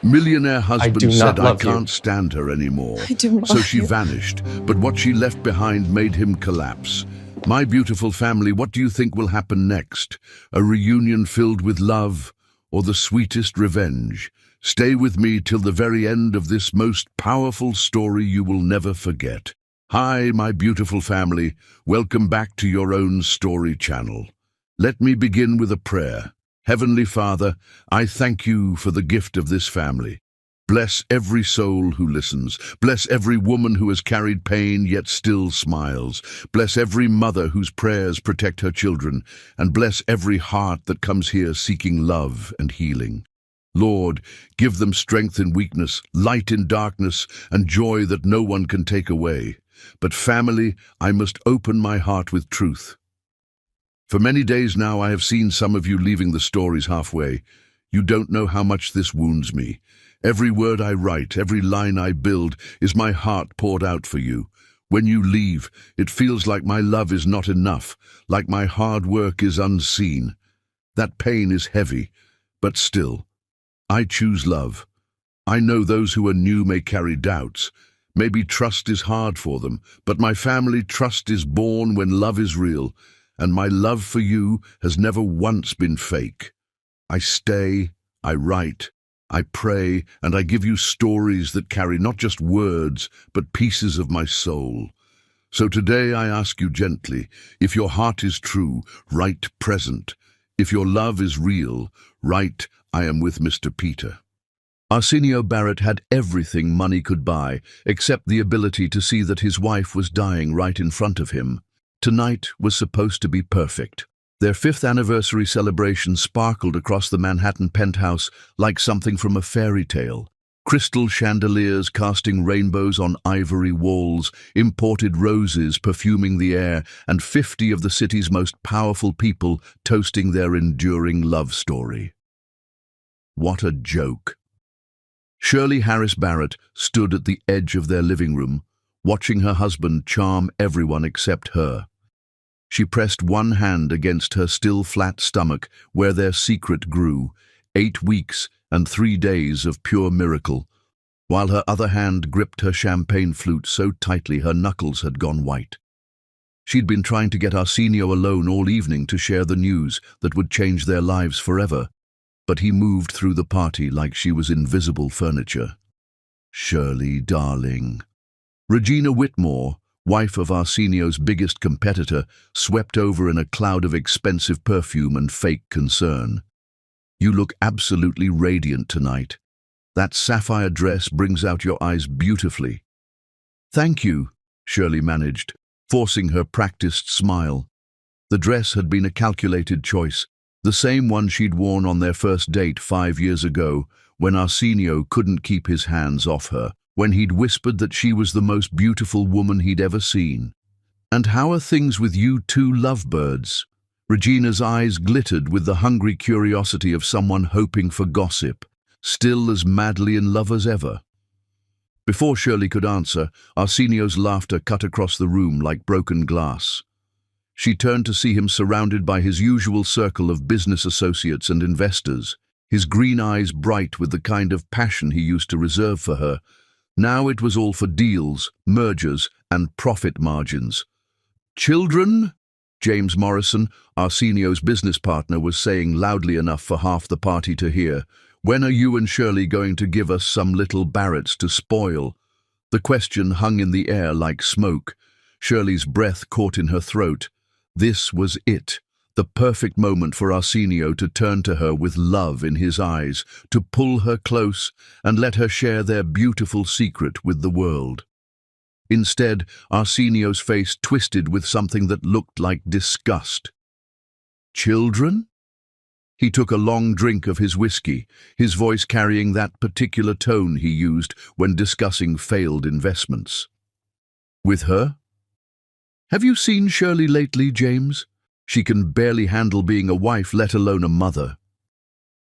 Millionaire I do husband not said I love you. can't stand her anymore. I do So love she you. vanished, but what she left behind made him collapse. My beautiful family, what do you think will happen next? A reunion filled with love, or the sweetest revenge? Stay with me till the very end of this most powerful story you will never forget. Hi, my beautiful family. Welcome back to your own story channel. Let me begin with a prayer. Heavenly Father, I thank you for the gift of this family. Bless every soul who listens. Bless every woman who has carried pain yet still smiles. Bless every mother whose prayers protect her children. And bless every heart that comes here seeking love and healing. Lord, give them strength in weakness, light in darkness, and joy that no one can take away. But family, I must open my heart with truth. For many days now I have seen some of you leaving the stories halfway. You don't know how much this wounds me. Every word I write, every line I build, is my heart poured out for you. When you leave, it feels like my love is not enough, like my hard work is unseen. That pain is heavy, but still, I choose love. I know those who are new may carry doubts. Maybe trust is hard for them, but my family, trust is born when love is real. And my love for you has never once been fake. I stay, I write, I pray, and I give you stories that carry not just words, but pieces of my soul. So today I ask you gently, if your heart is true, write present. If your love is real, write, I am with Mr. Peter. Arsenio Barrett had everything money could buy, except the ability to see that his wife was dying right in front of him. Tonight was supposed to be perfect. Their 5th anniversary celebration sparkled across the Manhattan penthouse like something from a fairy tale. Crystal chandeliers casting rainbows on ivory walls, imported roses perfuming the air, and 50 of the city's most powerful people toasting their enduring love story. What a joke. Shirley Harris Barrett stood at the edge of their living room, watching her husband charm everyone except her. She pressed one hand against her still flat stomach where their secret grew, 8 weeks and 3 days of pure miracle, while her other hand gripped her champagne flute so tightly her knuckles had gone white. She'd been trying to get Arsenio alone all evening to share the news that would change their lives forever, but he moved through the party like she was invisible furniture. Shirley, darling. Regina Whitmore, wife of Arsenio's biggest competitor, swept over in a cloud of expensive perfume and fake concern. You look absolutely radiant tonight. That sapphire dress brings out your eyes beautifully. Thank you, Shirley managed, forcing her practiced smile. The dress had been a calculated choice, the same one she'd worn on their first date 5 years ago, when Arsenio couldn't keep his hands off her, when he'd whispered that she was the most beautiful woman he'd ever seen. And how are things with you two lovebirds? Regina's eyes glittered with the hungry curiosity of someone hoping for gossip, still as madly in love as ever. Before Shirley could answer, Arsenio's laughter cut across the room like broken glass. She turned to see him surrounded by his usual circle of business associates and investors, his green eyes bright with the kind of passion he used to reserve for her. Now it was all for deals, mergers, and profit margins. Children? James Morrison, Arsenio's business partner, was saying loudly enough for half the party to hear. When are you and Shirley going to give us some little Barretts to spoil? The question hung in the air like smoke. Shirley's breath caught in her throat. This was it. The perfect moment for Arsenio to turn to her with love in his eyes, to pull her close and let her share their beautiful secret with the world. Instead, Arsenio's face twisted with something that looked like disgust. Children? He took a long drink of his whiskey, his voice carrying that particular tone he used when discussing failed investments. With her? Have you seen Shirley lately, James? She can barely handle being a wife, let alone a mother.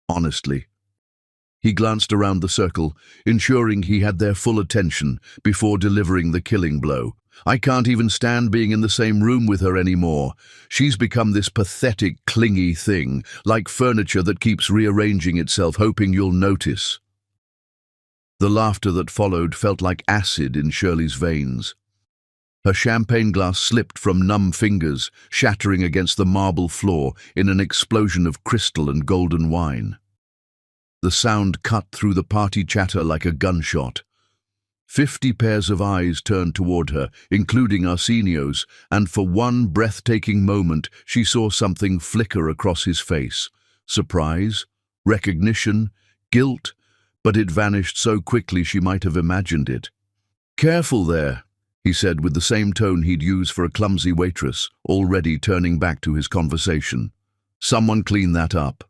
Honestly. He glanced around the circle, ensuring he had their full attention before delivering the killing blow. I can't even stand being in the same room with her anymore. She's become this pathetic, clingy thing, like furniture that keeps rearranging itself, hoping you'll notice. The laughter that followed felt like acid in Shirley's veins. Her champagne glass slipped from numb fingers, shattering against the marble floor in an explosion of crystal and golden wine. The sound cut through the party chatter like a gunshot. 50 pairs of eyes turned toward her, including Arsenio's, and for one breathtaking moment she saw something flicker across his face. Surprise, recognition, guilt, but it vanished so quickly she might have imagined it. "Careful there," he said with the same tone he'd use for a clumsy waitress, already turning back to his conversation. "Someone clean that up."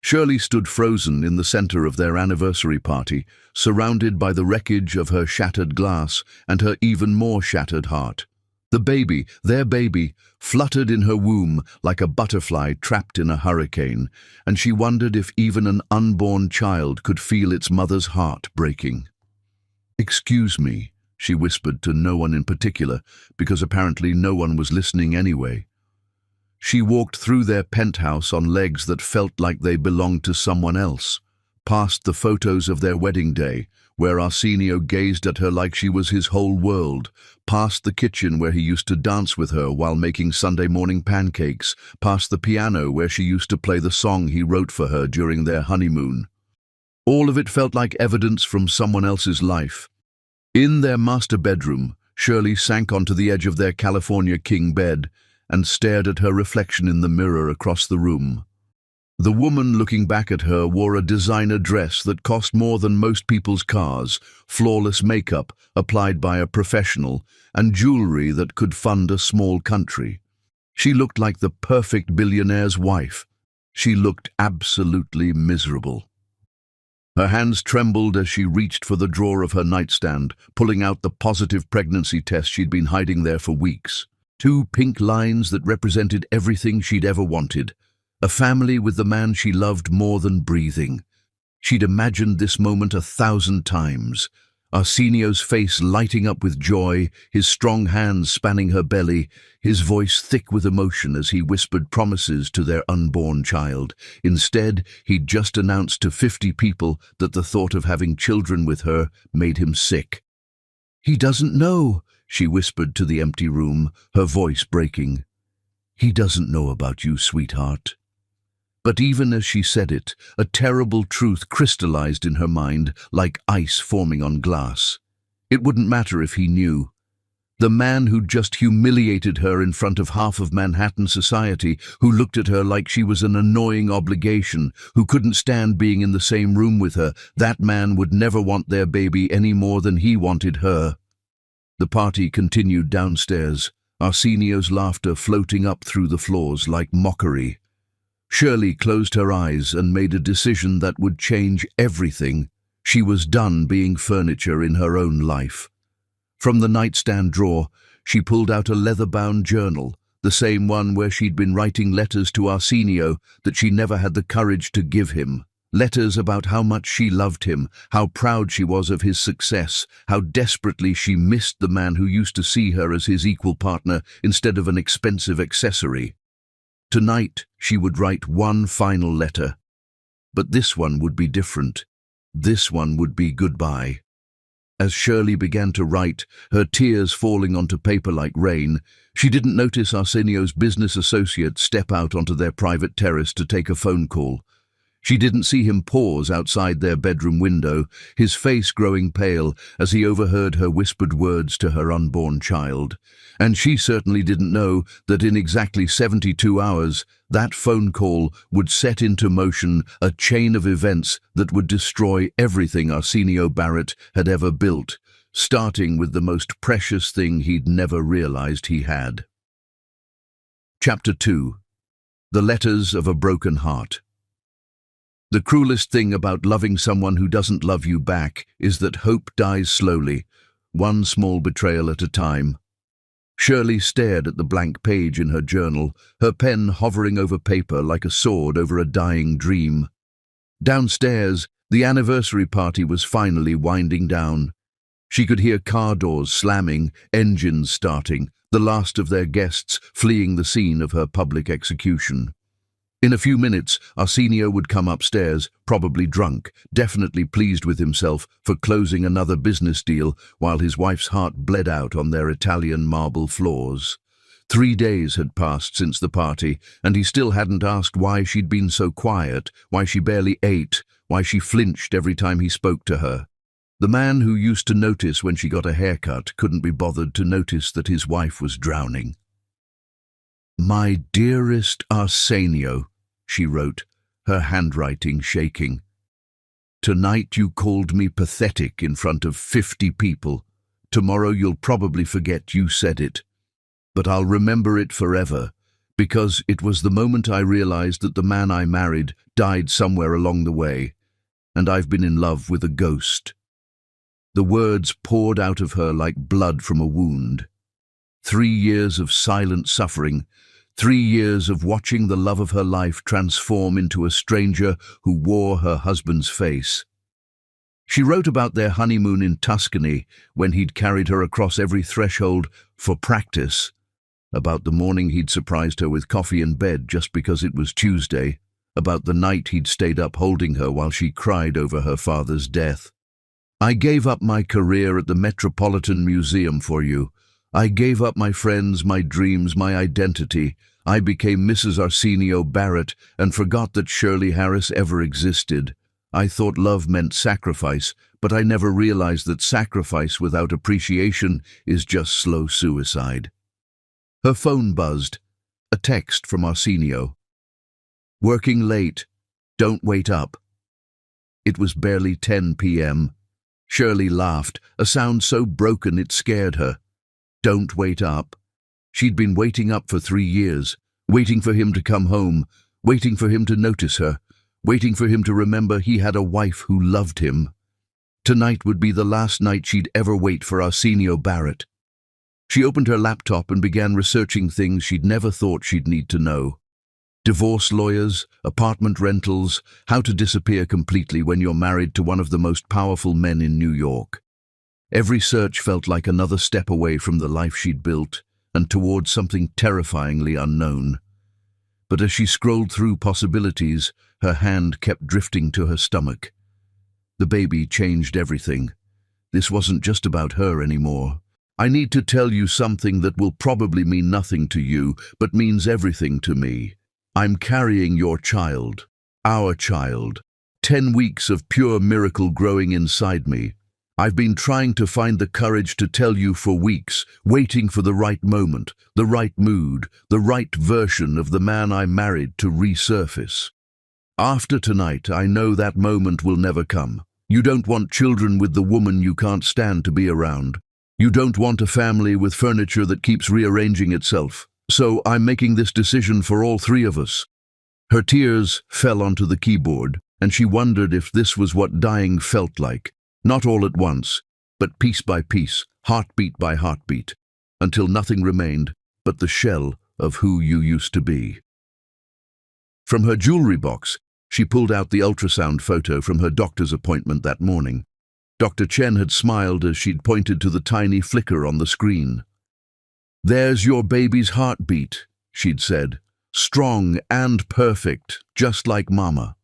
Shirley stood frozen in the center of their anniversary party, surrounded by the wreckage of her shattered glass and her even more shattered heart. The baby, their baby, fluttered in her womb like a butterfly trapped in a hurricane, and she wondered if even an unborn child could feel its mother's heart breaking. "Excuse me," she whispered to no one in particular, because apparently no one was listening anyway. She walked through their penthouse on legs that felt like they belonged to someone else, past the photos of their wedding day, where Arsenio gazed at her like she was his whole world, past the kitchen where he used to dance with her while making Sunday morning pancakes, past the piano where she used to play the song he wrote for her during their honeymoon. All of it felt like evidence from someone else's life. In their master bedroom, Shirley sank onto the edge of their California king bed and stared at her reflection in the mirror across the room. The woman looking back at her wore a designer dress that cost more than most people's cars, flawless makeup applied by a professional, and jewelry that could fund a small country. She looked like the perfect billionaire's wife. She looked absolutely miserable. Her hands trembled as she reached for the drawer of her nightstand, pulling out the positive pregnancy test she'd been hiding there for weeks. 2 pink lines that represented everything she'd ever wanted. A family with the man she loved more than breathing. She'd imagined this moment 1,000 times. Arsenio's face lighting up with joy, his strong hands spanning her belly, his voice thick with emotion as he whispered promises to their unborn child. Instead, he'd just announced to 50 people that the thought of having children with her made him sick. "He doesn't know," she whispered to the empty room, her voice breaking. "He doesn't know about you, sweetheart." But even as she said it, a terrible truth crystallized in her mind like ice forming on glass. It wouldn't matter if he knew. The man who'd just humiliated her in front of half of Manhattan society, who looked at her like she was an annoying obligation, who couldn't stand being in the same room with her, that man would never want their baby any more than he wanted her. The party continued downstairs, Arsenio's laughter floating up through the floors like mockery. Shirley closed her eyes and made a decision that would change everything. She was done being furniture in her own life. From the nightstand drawer, she pulled out a leather-bound journal, the same one where she'd been writing letters to Arsenio that she never had the courage to give him. Letters about how much she loved him, how proud she was of his success, how desperately she missed the man who used to see her as his equal partner instead of an expensive accessory. Tonight, she would write one final letter. But this one would be different. This one would be goodbye. As Shirley began to write, her tears falling onto paper like rain, she didn't notice Arsenio's business associate step out onto their private terrace to take a phone call. She didn't see him pause outside their bedroom window, his face growing pale as he overheard her whispered words to her unborn child. And she certainly didn't know that in exactly 72 hours, that phone call would set into motion a chain of events that would destroy everything Arsenio Barrett had ever built, starting with the most precious thing he'd never realized he had. Chapter 2. The Letters of a Broken Heart. The cruelest thing about loving someone who doesn't love you back is that hope dies slowly, one small betrayal at a time. Shirley stared at the blank page in her journal, her pen hovering over paper like a sword over a dying dream. Downstairs, the anniversary party was finally winding down. She could hear car doors slamming, engines starting, the last of their guests fleeing the scene of her public execution. In a few minutes, Arsenio would come upstairs, probably drunk, definitely pleased with himself for closing another business deal while his wife's heart bled out on their Italian marble floors. 3 days had passed since the party, and he still hadn't asked why she'd been so quiet, why she barely ate, why she flinched every time he spoke to her. The man who used to notice when she got a haircut couldn't be bothered to notice that his wife was drowning. "My dearest Arsenio," she wrote, her handwriting shaking. "Tonight you called me pathetic in front of 50 people. Tomorrow you'll probably forget you said it. But I'll remember it forever, because it was the moment I realized that the man I married died somewhere along the way, and I've been in love with a ghost." The words poured out of her like blood from a wound. 3 years of silent suffering, 3 years of watching the love of her life transform into a stranger who wore her husband's face. She wrote about their honeymoon in Tuscany when he'd carried her across every threshold for practice, about the morning he'd surprised her with coffee in bed just because it was Tuesday, about the night he'd stayed up holding her while she cried over her father's death. "I gave up my career at the Metropolitan Museum for you. I gave up my friends, my dreams, my identity. I became Mrs. Arsenio Barrett and forgot that Shirley Harris ever existed. I thought love meant sacrifice, but I never realized that sacrifice without appreciation is just slow suicide." Her phone buzzed. A text from Arsenio. "Working late. Don't wait up." It was barely 10 p.m. Shirley laughed, a sound so broken it scared her. Don't wait up. She'd been waiting up for 3 years, waiting for him to come home, waiting for him to notice her, waiting for him to remember he had a wife who loved him. Tonight would be the last night she'd ever wait for Arsenio Barrett. She opened her laptop and began researching things she'd never thought she'd need to know. Divorce lawyers, apartment rentals, how to disappear completely when you're married to one of the most powerful men in New York. Every search felt like another step away from the life she'd built and towards something terrifyingly unknown. But as she scrolled through possibilities, her hand kept drifting to her stomach. The baby changed everything. This wasn't just about her anymore. "I need to tell you something that will probably mean nothing to you, but means everything to me. I'm carrying your child, our child. 10 weeks of pure miracle growing inside me. I've been trying to find the courage to tell you for weeks, waiting for the right moment, the right mood, the right version of the man I married to resurface. After tonight, I know that moment will never come. You don't want children with the woman you can't stand to be around. You don't want a family with furniture that keeps rearranging itself. So I'm making this decision for all 3 of us." Her tears fell onto the keyboard, and she wondered if this was what dying felt like. Not all at once, but piece by piece, heartbeat by heartbeat, until nothing remained but the shell of who you used to be. From her jewelry box, she pulled out the ultrasound photo from her doctor's appointment that morning. Dr. Chen had smiled as she'd pointed to the tiny flicker on the screen. "There's your baby's heartbeat," she'd said. "Strong and perfect, just like Mama."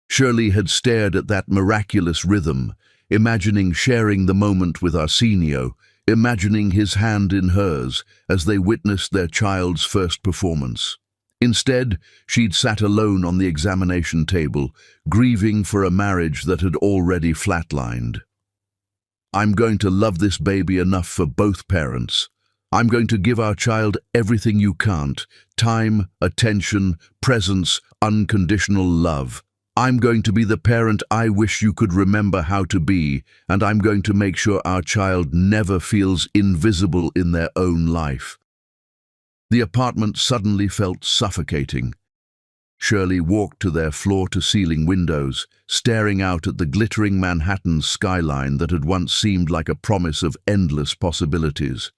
Shirley had stared at that miraculous rhythm, imagining sharing the moment with Arsenio, imagining his hand in hers as they witnessed their child's first performance. Instead, she'd sat alone on the examination table, grieving for a marriage that had already flatlined. "I'm going to love this baby enough for both parents. I'm going to give our child everything you can't: time, attention, presence, unconditional love. I'm going to be the parent I wish you could remember how to be, and I'm going to make sure our child never feels invisible in their own life." The apartment suddenly felt suffocating. Shirley walked to their floor-to-ceiling windows, staring out at the glittering Manhattan skyline that had once seemed like a promise of endless possibilities.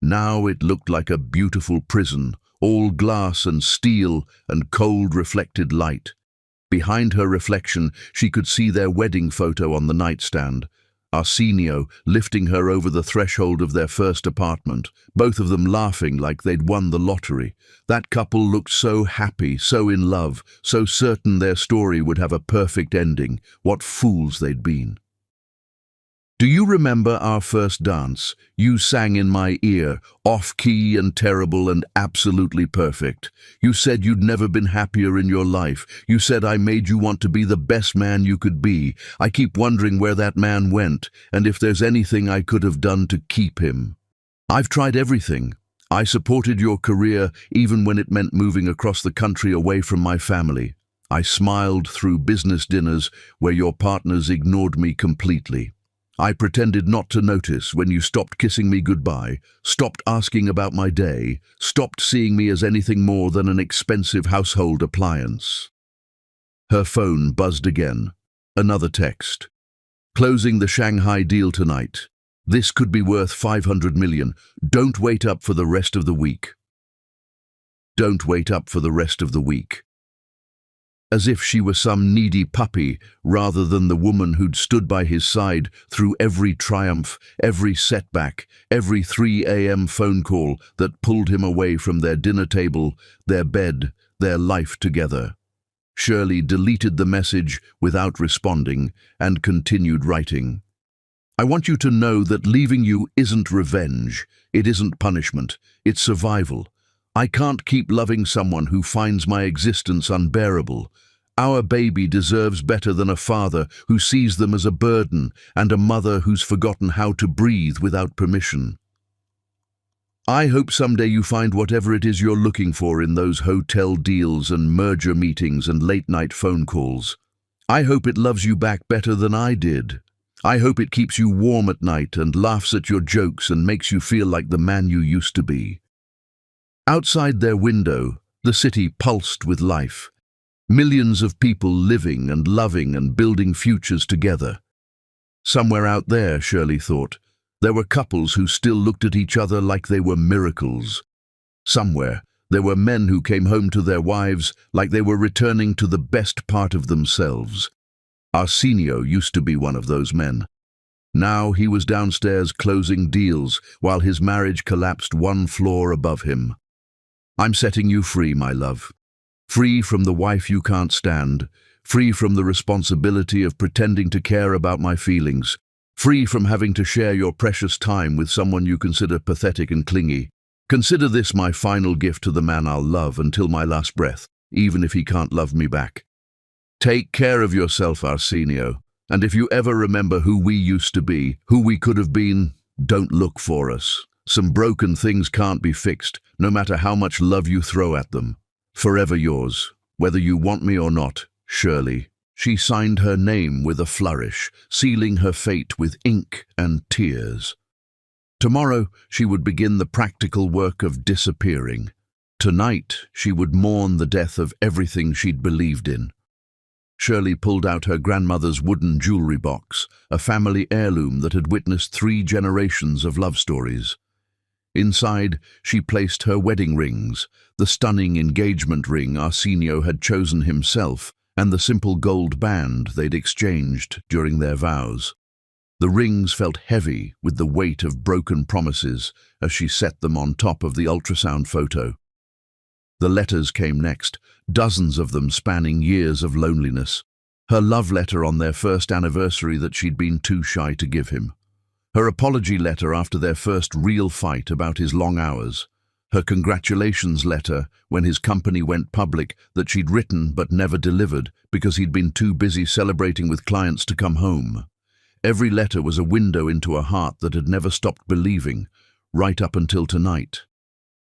Now it looked like a beautiful prison, all glass and steel and cold reflected light. Behind her reflection, she could see their wedding photo on the nightstand, Arsenio lifting her over the threshold of their first apartment, both of them laughing like they'd won the lottery. That couple looked so happy, so in love, so certain their story would have a perfect ending. What fools they'd been. Do you remember our first dance? You sang in my ear, off-key and terrible and absolutely perfect. You said you'd never been happier in your life. You said I made you want to be the best man you could be. I keep wondering where that man went, and if there's anything I could have done to keep him. I've tried everything. I supported your career even when it meant moving across the country away from my family. I smiled through business dinners where your partners ignored me completely. I pretended not to notice when you stopped kissing me goodbye, stopped asking about my day, stopped seeing me as anything more than an expensive household appliance. Her phone buzzed again. Another text. Closing the Shanghai deal tonight. This could be worth 500 million. Don't wait up for the rest of the week. Don't wait up for the rest of the week. As if she were some needy puppy rather than the woman who'd stood by his side through every triumph, every setback, every 3 a.m. phone call that pulled him away from their dinner table, their bed, their life together. Shirley deleted the message without responding and continued writing. I want you to know that leaving you isn't revenge, it isn't punishment, it's survival. I can't keep loving someone who finds my existence unbearable. Our baby deserves better than a father who sees them as a burden and a mother who's forgotten how to breathe without permission. I hope someday you find whatever it is you're looking for in those hotel deals and merger meetings and late-night phone calls. I hope it loves you back better than I did. I hope it keeps you warm at night and laughs at your jokes and makes you feel like the man you used to be. Outside their window, the city pulsed with life. Millions of people living and loving and building futures together. Somewhere out there, Shirley thought, there were couples who still looked at each other like they were miracles. Somewhere, there were men who came home to their wives like they were returning to the best part of themselves. Arsenio used to be one of those men. Now he was downstairs closing deals while his marriage collapsed one floor above him. I'm setting you free, my love. Free from the wife you can't stand, free from the responsibility of pretending to care about my feelings, free from having to share your precious time with someone you consider pathetic and clingy. Consider this my final gift to the man I'll love until my last breath, even if he can't love me back. Take care of yourself, Arsenio, and if you ever remember who we used to be, who we could have been, don't look for us. Some broken things can't be fixed, no matter how much love you throw at them. Forever yours, whether you want me or not, Shirley. She signed her name with a flourish, sealing her fate with ink and tears. Tomorrow she would begin the practical work of disappearing. Tonight she would mourn the death of everything she'd believed in. Shirley pulled out her grandmother's wooden jewelry box, a family heirloom that had witnessed 3 generations of love stories. Inside, she placed her wedding rings, the stunning engagement ring Arsenio had chosen himself, and the simple gold band they'd exchanged during their vows. The rings felt heavy with the weight of broken promises as she set them on top of the ultrasound photo. The letters came next, dozens of them spanning years of loneliness. Her love letter on their first anniversary that she'd been too shy to give him. Her apology letter after their first real fight about his long hours. Her congratulations letter when his company went public that she'd written but never delivered because he'd been too busy celebrating with clients to come home. Every letter was a window into a heart that had never stopped believing, right up until tonight.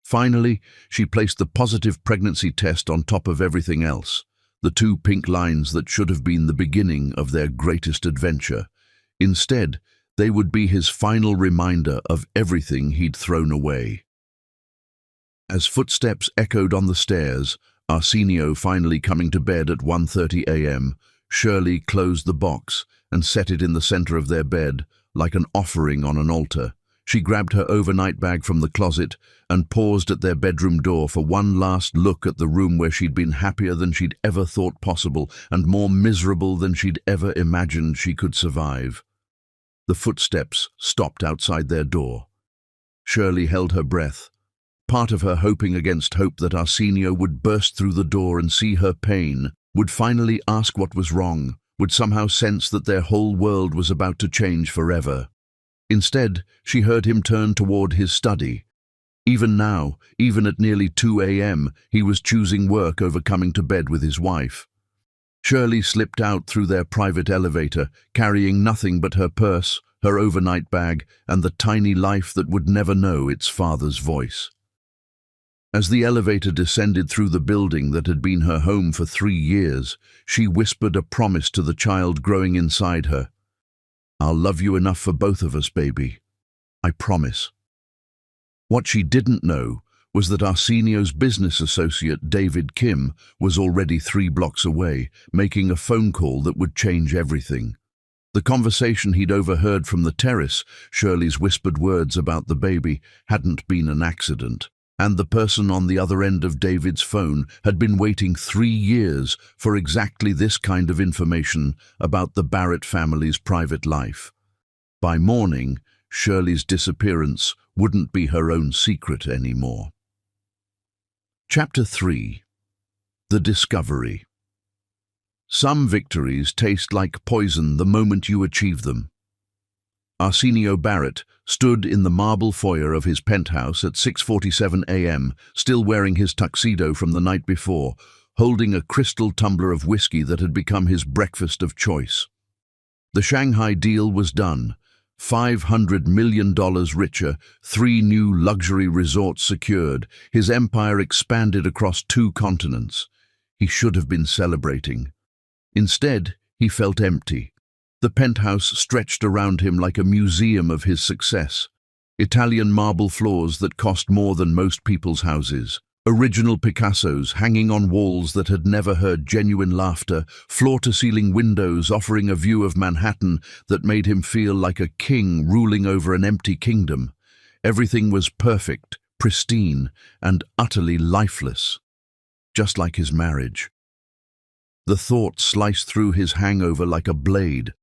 Finally, she placed the positive pregnancy test on top of everything else, the 2 pink lines that should have been the beginning of their greatest adventure. Instead, they would be his final reminder of everything he'd thrown away. As footsteps echoed on the stairs, Arsenio finally coming to bed at 1:30 a.m., Shirley closed the box and set it in the center of their bed, like an offering on an altar. She grabbed her overnight bag from the closet and paused at their bedroom door for one last look at the room where she'd been happier than she'd ever thought possible and more miserable than she'd ever imagined she could survive. The footsteps stopped outside their door. Shirley held her breath, part of her hoping against hope that Arsenio would burst through the door and see her pain, would finally ask what was wrong, would somehow sense that their whole world was about to change forever. Instead, she heard him turn toward his study. Even now, even at nearly 2 a.m., he was choosing work over coming to bed with his wife. Shirley slipped out through their private elevator, carrying nothing but her purse, her overnight bag, and the tiny life that would never know its father's voice. As the elevator descended through the building that had been her home for 3 years, she whispered a promise to the child growing inside her. "I'll love you enough for both of us, baby. I promise." What she didn't know was that Arsenio's business associate, David Kim, was already 3 blocks away, making a phone call that would change everything. The conversation he'd overheard from the terrace, Shirley's whispered words about the baby, hadn't been an accident. And the person on the other end of David's phone had been waiting 3 years for exactly this kind of information about the Barrett family's private life. By morning, Shirley's disappearance wouldn't be her own secret anymore. Chapter 3. The Discovery. Some victories taste like poison the moment you achieve them. Arsenio Barrett stood in the marble foyer of his penthouse at 6:47 a.m., still wearing his tuxedo from the night before, holding a crystal tumbler of whiskey that had become his breakfast of choice. The Shanghai deal was done. $500 million richer, 3 new luxury resorts secured, his empire expanded across 2 continents. He should have been celebrating. Instead, he felt empty. The penthouse stretched around him like a museum of his success. Italian marble floors that cost more than most people's houses. Original Picassos hanging on walls that had never heard genuine laughter, floor-to-ceiling windows offering a view of Manhattan that made him feel like a king ruling over an empty kingdom. Everything was perfect, pristine, and utterly lifeless. Just like his marriage. The thought sliced through his hangover like a blade.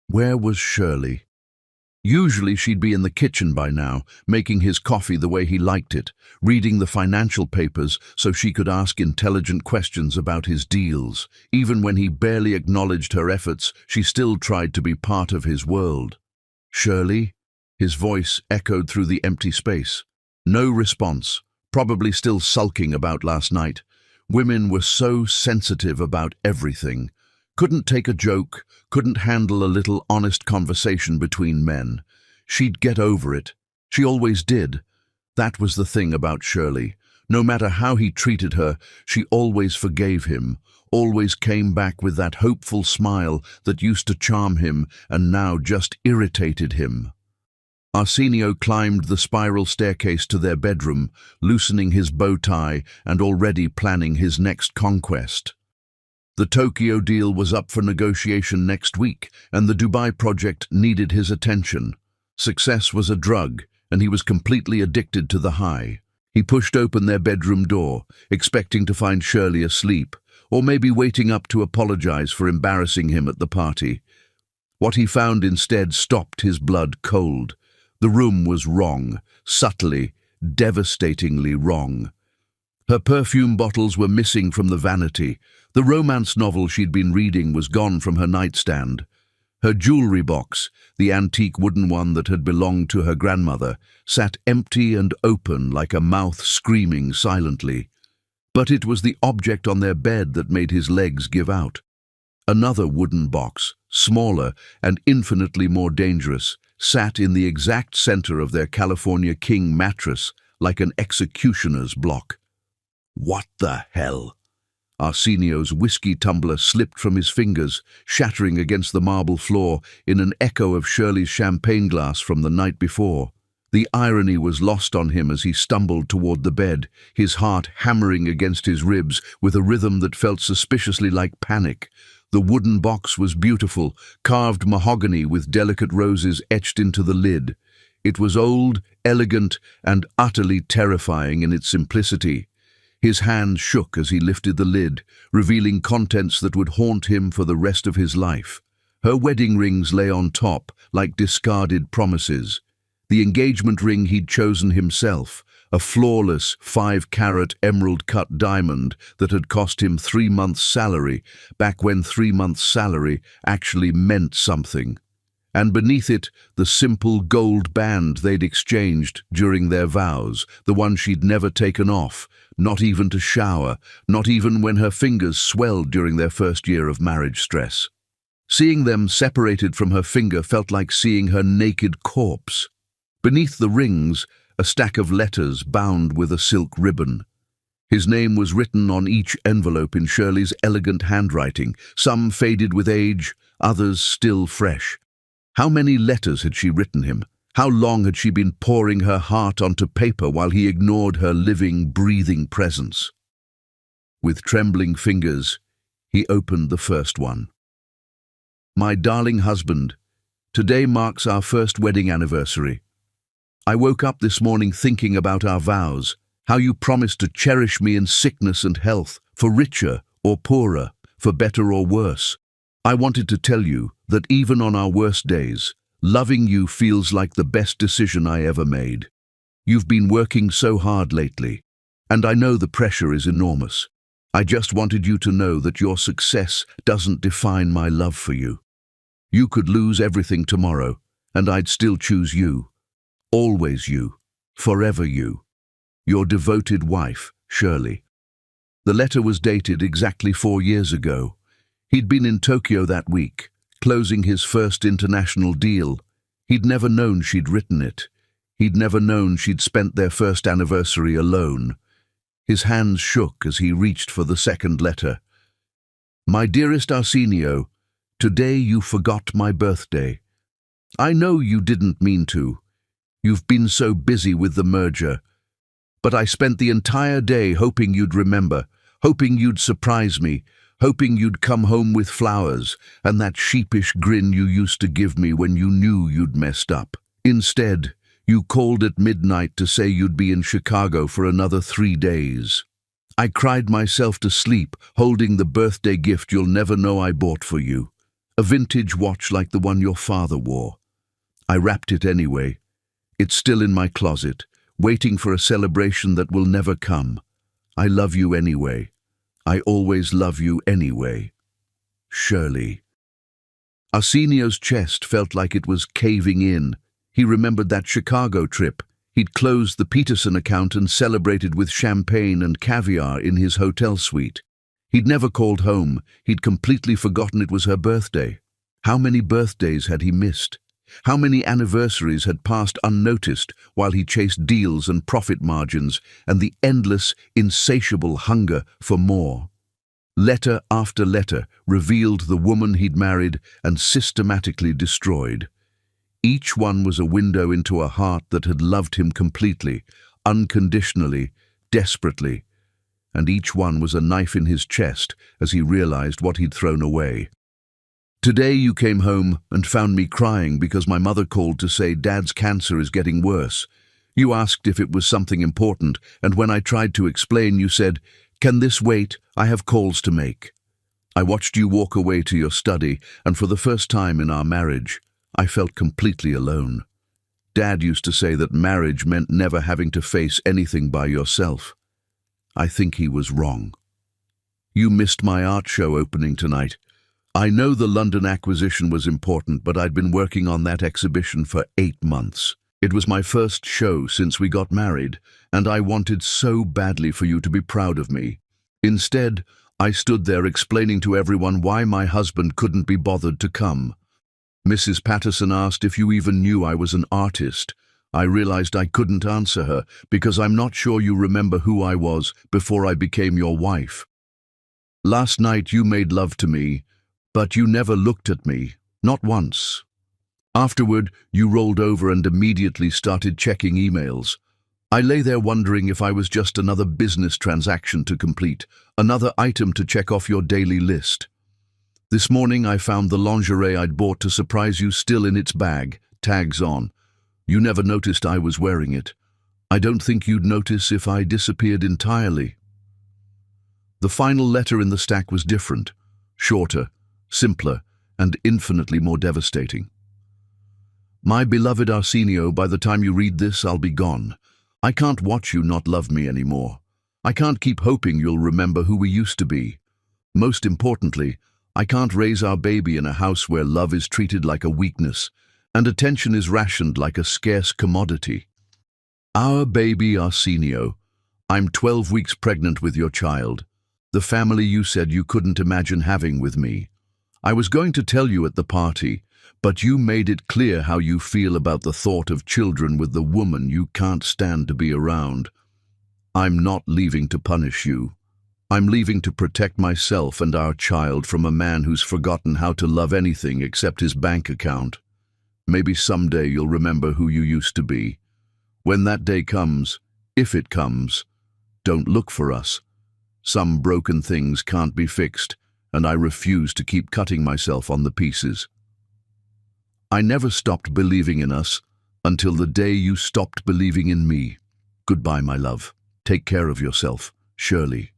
Where was Shirley? Usually she'd be in the kitchen by now, making his coffee the way he liked it, reading the financial papers so she could ask intelligent questions about his deals. Even when he barely acknowledged her efforts, she still tried to be part of his world. "Shirley?" His voice echoed through the empty space. No response, probably still sulking about last night. Women were so sensitive about everything. Couldn't take a joke, couldn't handle a little honest conversation between men. She'd get over it. She always did. That was the thing about Shirley. No matter how he treated her, she always forgave him, always came back with that hopeful smile that used to charm him and now just irritated him. Arsenio climbed the spiral staircase to their bedroom, loosening his bow tie and already planning his next conquest. The Tokyo deal was up for negotiation next week, and the Dubai project needed his attention. Success was a drug, and he was completely addicted to the high. He pushed open their bedroom door, expecting to find Shirley asleep, or maybe waiting up to apologize for embarrassing him at the party. What he found instead stopped his blood cold. The room was wrong, subtly, devastatingly wrong. Her perfume bottles were missing from the vanity. The romance novel she'd been reading was gone from her nightstand. Her jewelry box, the antique wooden one that had belonged to her grandmother, sat empty and open like a mouth screaming silently. But it was the object on their bed that made his legs give out. Another wooden box, smaller and infinitely more dangerous, sat in the exact center of their California King mattress like an executioner's block. What the hell? Arsenio's whiskey tumbler slipped from his fingers, shattering against the marble floor in an echo of Shirley's champagne glass from the night before. The irony was lost on him as he stumbled toward the bed, his heart hammering against his ribs with a rhythm that felt suspiciously like panic. The wooden box was beautiful, carved mahogany with delicate roses etched into the lid. It was old, elegant, and utterly terrifying in its simplicity. His hand shook as he lifted the lid, revealing contents that would haunt him for the rest of his life. Her wedding rings lay on top, like discarded promises. The engagement ring he'd chosen himself, a flawless 5-carat emerald-cut diamond that had cost him 3 months' salary, back when 3 months' salary actually meant something. And beneath it, the simple gold band they'd exchanged during their vows, the one she'd never taken off, not even to shower, not even when her fingers swelled during their first year of marriage stress. Seeing them separated from her finger felt like seeing her naked corpse. Beneath the rings, a stack of letters bound with a silk ribbon. His name was written on each envelope in Shirley's elegant handwriting, some faded with age, others still fresh. How many letters had she written him? How long had she been pouring her heart onto paper while he ignored her living, breathing presence? With trembling fingers, he opened the first one. My darling husband, today marks our first wedding anniversary. I woke up this morning thinking about our vows, how you promised to cherish me in sickness and health, for richer or poorer, for better or worse. I wanted to tell you that even on our worst days, loving you feels like the best decision I ever made. You've been working so hard lately, and I know the pressure is enormous. I just wanted you to know that your success doesn't define my love for you. You could lose everything tomorrow, and I'd still choose you. Always you. Forever you. Your devoted wife, Shirley. The letter was dated exactly 4 years ago. He'd been in Tokyo that week, closing his first international deal. He'd never known she'd written it. He'd never known she'd spent their first anniversary alone. His hands shook as he reached for the second letter. My dearest Arsenio, today you forgot my birthday. I know you didn't mean to. You've been so busy with the merger. But I spent the entire day hoping you'd remember, hoping you'd surprise me, hoping you'd come home with flowers and that sheepish grin you used to give me when you knew you'd messed up. Instead, you called at midnight to say you'd be in Chicago for another 3 days. I cried myself to sleep, holding the birthday gift you'll never know I bought for you, a vintage watch like the one your father wore. I wrapped it anyway. It's still in my closet, waiting for a celebration that will never come. I love you anyway. I always love you anyway. Shirley. Arsenio's chest felt like it was caving in. He remembered that Chicago trip. He'd closed the Peterson account and celebrated with champagne and caviar in his hotel suite. He'd never called home. He'd completely forgotten it was her birthday. How many birthdays had he missed? How many anniversaries had passed unnoticed while he chased deals and profit margins and the endless, insatiable hunger for more? Letter after letter revealed the woman he'd married and systematically destroyed. Each one was a window into a heart that had loved him completely, unconditionally, desperately. And each one was a knife in his chest as he realized what he'd thrown away. Today you came home and found me crying because my mother called to say Dad's cancer is getting worse. You asked if it was something important, and when I tried to explain, you said, "Can this wait? I have calls to make." I watched you walk away to your study, and for the first time in our marriage, I felt completely alone. Dad used to say that marriage meant never having to face anything by yourself. I think he was wrong. You missed my art show opening tonight. I know the London acquisition was important, but I'd been working on that exhibition for 8 months. It was my first show since we got married, and I wanted so badly for you to be proud of me. Instead, I stood there explaining to everyone why my husband couldn't be bothered to come. Mrs. Patterson asked if you even knew I was an artist. I realized I couldn't answer her because I'm not sure you remember who I was before I became your wife. Last night you made love to me, but you never looked at me, not once. Afterward, you rolled over and immediately started checking emails. I lay there wondering if I was just another business transaction to complete, another item to check off your daily list. This morning I found the lingerie I'd bought to surprise you still in its bag, tags on. You never noticed I was wearing it. I don't think you'd notice if I disappeared entirely. The final letter in the stack was different, shorter, simpler, and infinitely more devastating. My beloved Arsenio, by the time you read this, I'll be gone. I can't watch you not love me anymore. I can't keep hoping you'll remember who we used to be. Most importantly, I can't raise our baby in a house where love is treated like a weakness and attention is rationed like a scarce commodity. Our baby Arsenio, I'm 12 weeks pregnant with your child, the family you said you couldn't imagine having with me. I was going to tell you at the party, but you made it clear how you feel about the thought of children with the woman you can't stand to be around. I'm not leaving to punish you. I'm leaving to protect myself and our child from a man who's forgotten how to love anything except his bank account. Maybe someday you'll remember who you used to be. When that day comes, if it comes, don't look for us. Some broken things can't be fixed, and I refuse to keep cutting myself on the pieces. I never stopped believing in us until the day you stopped believing in me. Goodbye, my love. Take care of yourself, Shirley.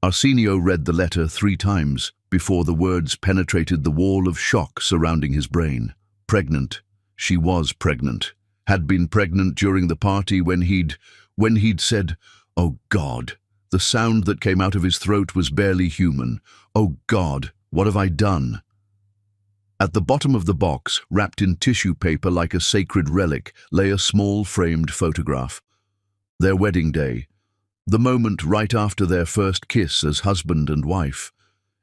Arsenio read the letter 3 times before the words penetrated the wall of shock surrounding his brain. Pregnant. She was pregnant. Had been pregnant during the party when he'd said, "Oh God." The sound that came out of his throat was barely human. "Oh God, what have I done?" At the bottom of the box, wrapped in tissue paper like a sacred relic, lay a small framed photograph. Their wedding day. The moment right after their first kiss as husband and wife.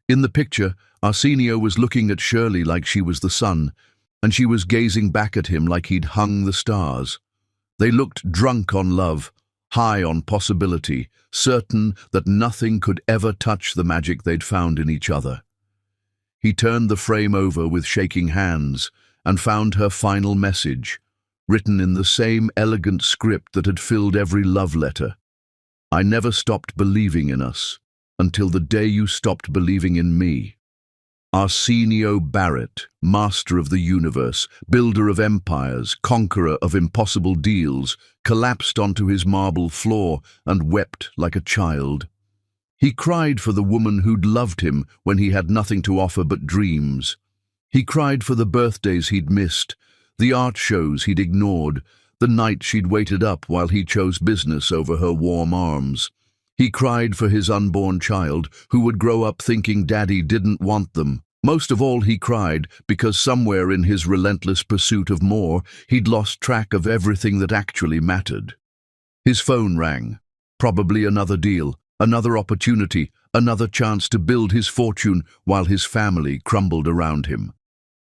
In the picture, Arsenio was looking at Shirley like she was the sun, and she was gazing back at him like he'd hung the stars. They looked drunk on love, high on possibility, certain that nothing could ever touch the magic they'd found in each other. He turned the frame over with shaking hands and found her final message, written in the same elegant script that had filled every love letter. I never stopped believing in us until the day you stopped believing in me. Arsenio Barrett, master of the universe, builder of empires, conqueror of impossible deals, collapsed onto his marble floor and wept like a child. He cried for the woman who'd loved him when he had nothing to offer but dreams. He cried for the birthdays he'd missed, the art shows he'd ignored, the night she'd waited up while he chose business over her warm arms. He cried for his unborn child, who would grow up thinking Daddy didn't want them. Most of all, he cried because somewhere in his relentless pursuit of more, he'd lost track of everything that actually mattered. His phone rang. Probably another deal, another opportunity, another chance to build his fortune while his family crumbled around him.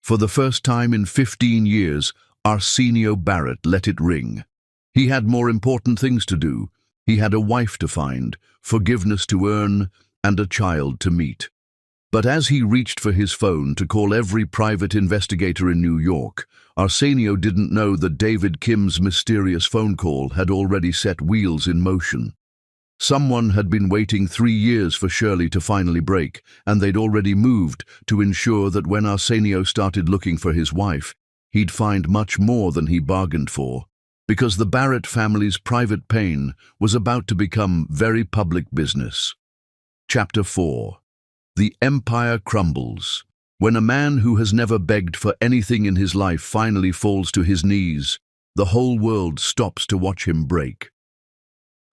For the first time in 15 years, Arsenio Barrett let it ring. He had more important things to do. He had a wife to find, forgiveness to earn, and a child to meet. But as he reached for his phone to call every private investigator in New York, Arsenio didn't know that David Kim's mysterious phone call had already set wheels in motion. Someone had been waiting 3 years for Shirley to finally break, and they'd already moved to ensure that when Arsenio started looking for his wife, he'd find much more than he bargained for, because the Barrett family's private pain was about to become very public business. Chapter 4. The Empire Crumbles. When a man who has never begged for anything in his life finally falls to his knees, the whole world stops to watch him break.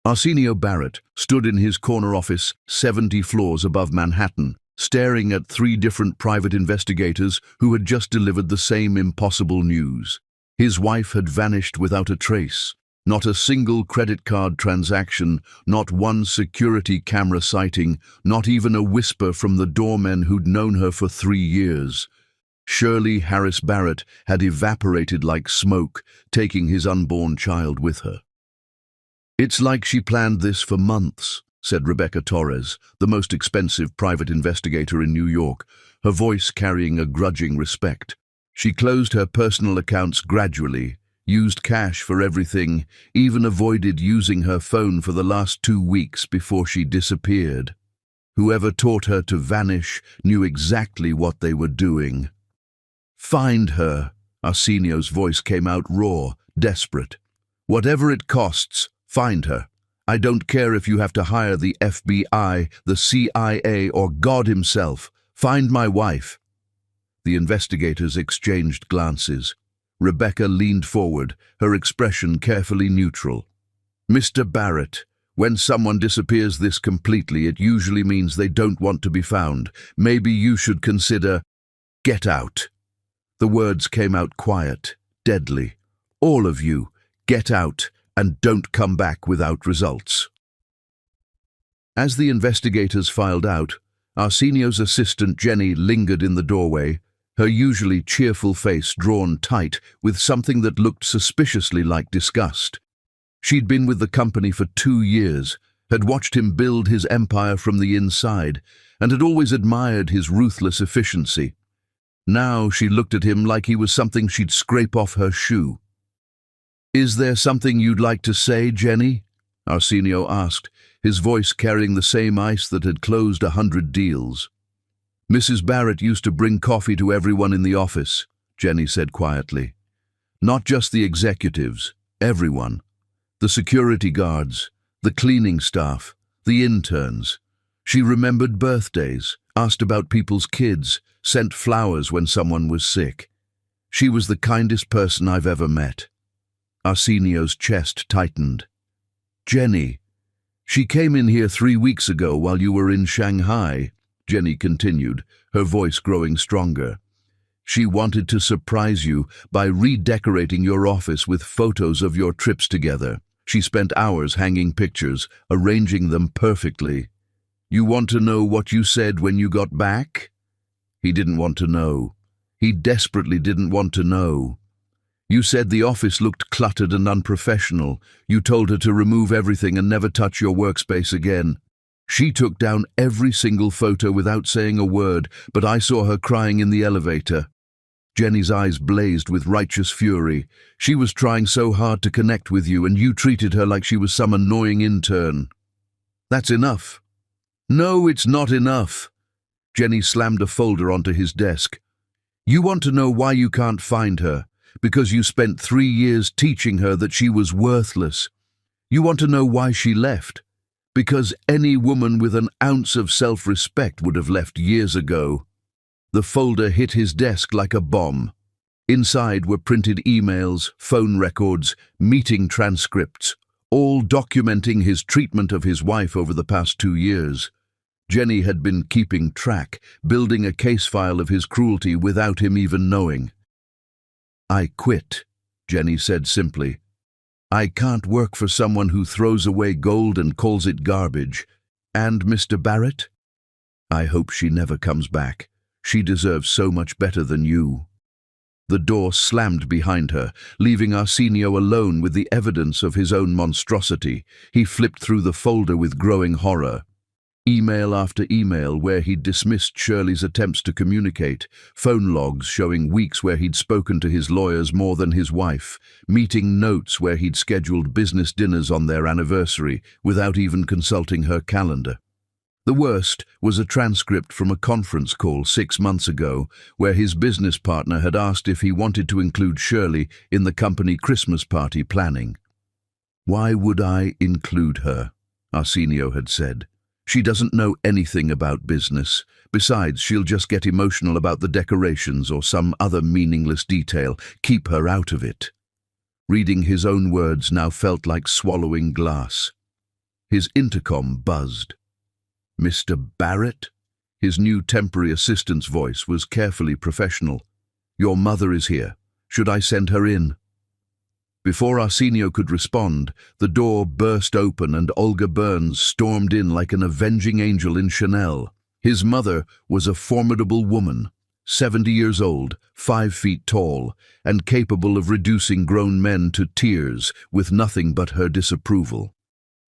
Arsenio Barrett stood in his corner office 70 floors above Manhattan, staring at 3 different private investigators who had just delivered the same impossible news. His wife had vanished without a trace. Not a single credit card transaction, not one security camera sighting, not even a whisper from the doormen who'd known her for 3 years. Shirley Harris Barrett had evaporated like smoke, taking his unborn child with her. "It's like she planned this for months," said Rebecca Torres, the most expensive private investigator in New York, her voice carrying a grudging respect. "She closed her personal accounts gradually, used cash for everything, even avoided using her phone for the last 2 weeks before she disappeared. Whoever taught her to vanish knew exactly what they were doing." "Find her," Arsenio's voice came out raw, desperate. "Whatever it costs, find her. I don't care if you have to hire the FBI, the CIA, or God himself. Find my wife." The investigators exchanged glances. Rebecca leaned forward, her expression carefully neutral. "Mr. Barrett, when someone disappears this completely, it usually means they don't want to be found. Maybe you should consider, get out." The words came out quiet, deadly. "All of you, get out and don't come back without results." As the investigators filed out, Arsenio's assistant Jenny lingered in the doorway, her usually cheerful face drawn tight with something that looked suspiciously like disgust. She'd been with the company for 2 years, had watched him build his empire from the inside, and had always admired his ruthless efficiency. Now she looked at him like he was something she'd scrape off her shoe. "Is there something you'd like to say, Jenny?" Arsenio asked, his voice carrying the same ice that had closed 100 deals. "Mrs. Barrett used to bring coffee to everyone in the office," Jenny said quietly. "Not just the executives, everyone. The security guards, the cleaning staff, the interns. She remembered birthdays, asked about people's kids, sent flowers when someone was sick. She was the kindest person I've ever met." Arsenio's chest tightened. "Jenny, she came in here 3 weeks ago while you were in Shanghai," Jenny continued, her voice growing stronger. "She wanted to surprise you by redecorating your office with photos of your trips together. She spent hours hanging pictures, arranging them perfectly. You want to know what you said when you got back?" He didn't want to know. He desperately didn't want to know. "You said the office looked cluttered and unprofessional. You told her to remove everything and never touch your workspace again. She took down every single photo without saying a word, but I saw her crying in the elevator." Jenny's eyes blazed with righteous fury. "She was trying so hard to connect with you, and you treated her like she was some annoying intern." "That's enough." "No, it's not enough." Jenny slammed a folder onto his desk. "You want to know why you can't find her? Because you spent 3 years teaching her that she was worthless. You want to know why she left? Because any woman with an ounce of self-respect would have left years ago." The folder hit his desk like a bomb. Inside were printed emails, phone records, meeting transcripts, all documenting his treatment of his wife over the past 2 years. Jenny had been keeping track, building a case file of his cruelty without him even knowing. "I quit," Jenny said simply. "I can't work for someone who throws away gold and calls it garbage. And Mr. Barrett? I hope she never comes back. She deserves so much better than you." The door slammed behind her, leaving Arsenio alone with the evidence of his own monstrosity. He flipped through the folder with growing horror. Email after email where he'd dismissed Shirley's attempts to communicate, phone logs showing weeks where he'd spoken to his lawyers more than his wife, meeting notes where he'd scheduled business dinners on their anniversary without even consulting her calendar. The worst was a transcript from a conference call 6 months ago where his business partner had asked if he wanted to include Shirley in the company Christmas party planning. "Why would I include her?" Arsenio had said. "She doesn't know anything about business. Besides, she'll just get emotional about the decorations or some other meaningless detail. Keep her out of it." Reading his own words now felt like swallowing glass. His intercom buzzed. "Mr. Barrett?" His new temporary assistant's voice was carefully professional. "Your mother is here. Should I send her in?" Before Arsenio could respond, the door burst open and Olga Burns stormed in like an avenging angel in Chanel. His mother was a formidable woman, 70 years old, 5 feet tall, and capable of reducing grown men to tears with nothing but her disapproval.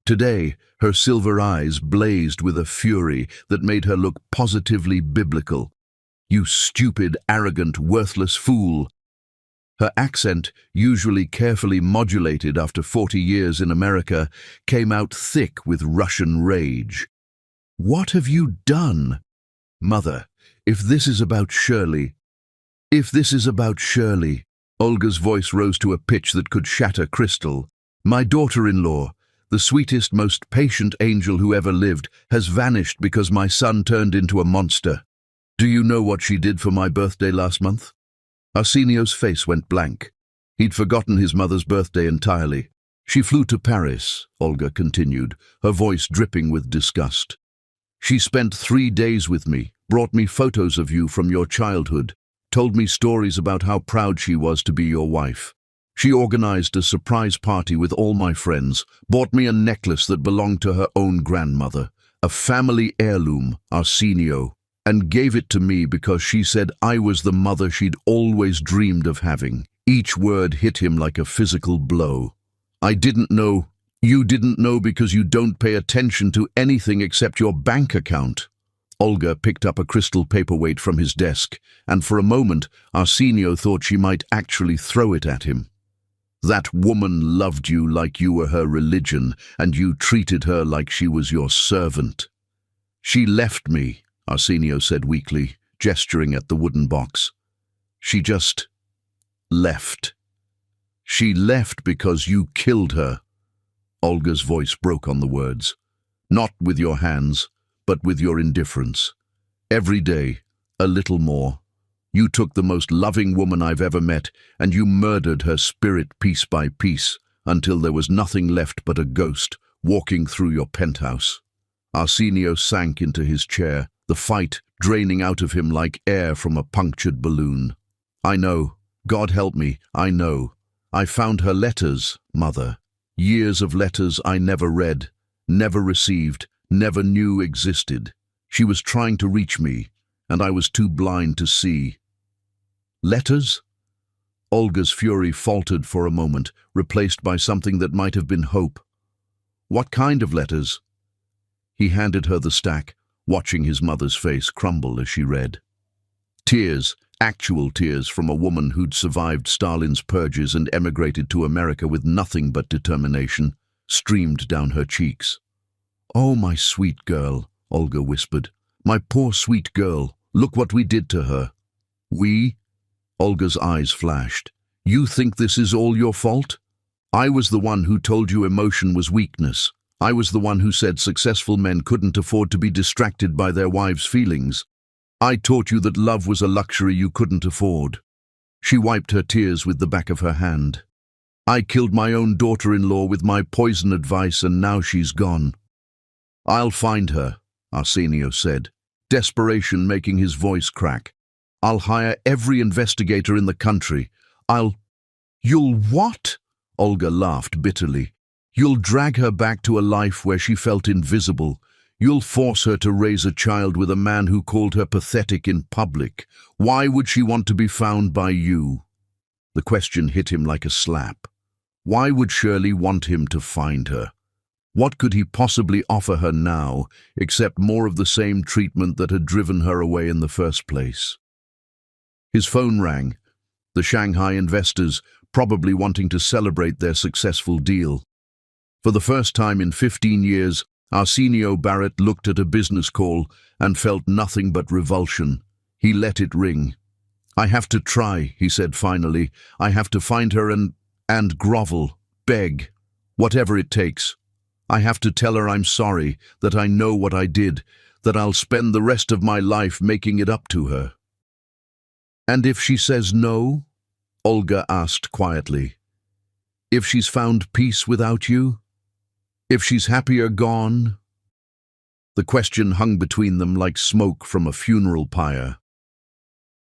Today, her silver eyes blazed with a fury that made her look positively biblical. "You stupid, arrogant, worthless fool." Her accent, usually carefully modulated after 40 years in America, came out thick with Russian rage. "What have you done? Mother, if this is about Shirley..." Olga's voice rose to a pitch that could shatter crystal. "My daughter-in-law, the sweetest, most patient angel who ever lived, has vanished because my son turned into a monster. Do you know what she did for my birthday last month? Arsenio's face went blank. He'd forgotten his mother's birthday entirely. She flew to Paris, Olga continued, her voice dripping with disgust. She spent 3 days with me, brought me photos of you from your childhood, told me stories about how proud she was to be your wife. She organized a surprise party with all my friends, bought me a necklace that belonged to her own grandmother, a family heirloom, Arsenio, and gave it to me because she said I was the mother she'd always dreamed of having. Each word hit him like a physical blow. I didn't know. You didn't know because you don't pay attention to anything except your bank account. Olga picked up a crystal paperweight from his desk, and for a moment Arsenio thought she might actually throw it at him. That woman loved you like you were her religion, and you treated her like she was your servant. She left me, Arsenio said weakly, gesturing at the wooden box. She just left. She left because you killed her. Olga's voice broke on the words. Not with your hands, but with your indifference. Every day, a little more. You took the most loving woman I've ever met, and you murdered her spirit piece by piece, until there was nothing left but a ghost walking through your penthouse. Arsenio sank into his chair, the fight draining out of him like air from a punctured balloon. I know. God help me, I know. I found her letters, Mother. Years of letters I never read, never received, never knew existed. She was trying to reach me, and I was too blind to see. Letters? Olga's fury faltered for a moment, replaced by something that might have been hope. What kind of letters? He handed her the stack, watching his mother's face crumble as she read. Tears, actual tears from a woman who'd survived Stalin's purges and emigrated to America with nothing but determination, streamed down her cheeks. Oh, my sweet girl, Olga whispered. My poor sweet girl, look what we did to her. We? Olga's eyes flashed. You think this is all your fault? I was the one who told you emotion was weakness. I was the one who said successful men couldn't afford to be distracted by their wives' feelings. I taught you that love was a luxury you couldn't afford. She wiped her tears with the back of her hand. I killed my own daughter-in-law with my poison advice, and now she's gone. I'll find her, Arsenio said, desperation making his voice crack. I'll hire every investigator in the country. You'll what? Olga laughed bitterly. You'll drag her back to a life where she felt invisible. You'll force her to raise a child with a man who called her pathetic in public. Why would she want to be found by you? The question hit him like a slap. Why would Shirley want him to find her? What could he possibly offer her now, except more of the same treatment that had driven her away in the first place? His phone rang. The Shanghai investors, probably wanting to celebrate their successful deal. For the first time in 15 years, Arsenio Barrett looked at a business call and felt nothing but revulsion. He let it ring. I have to try, he said finally. I have to find her and grovel, beg, whatever it takes. I have to tell her I'm sorry, that I know what I did, that I'll spend the rest of my life making it up to her. And if she says no? Olga asked quietly. If she's found peace without you? If she's happier gone? The question hung between them like smoke from a funeral pyre.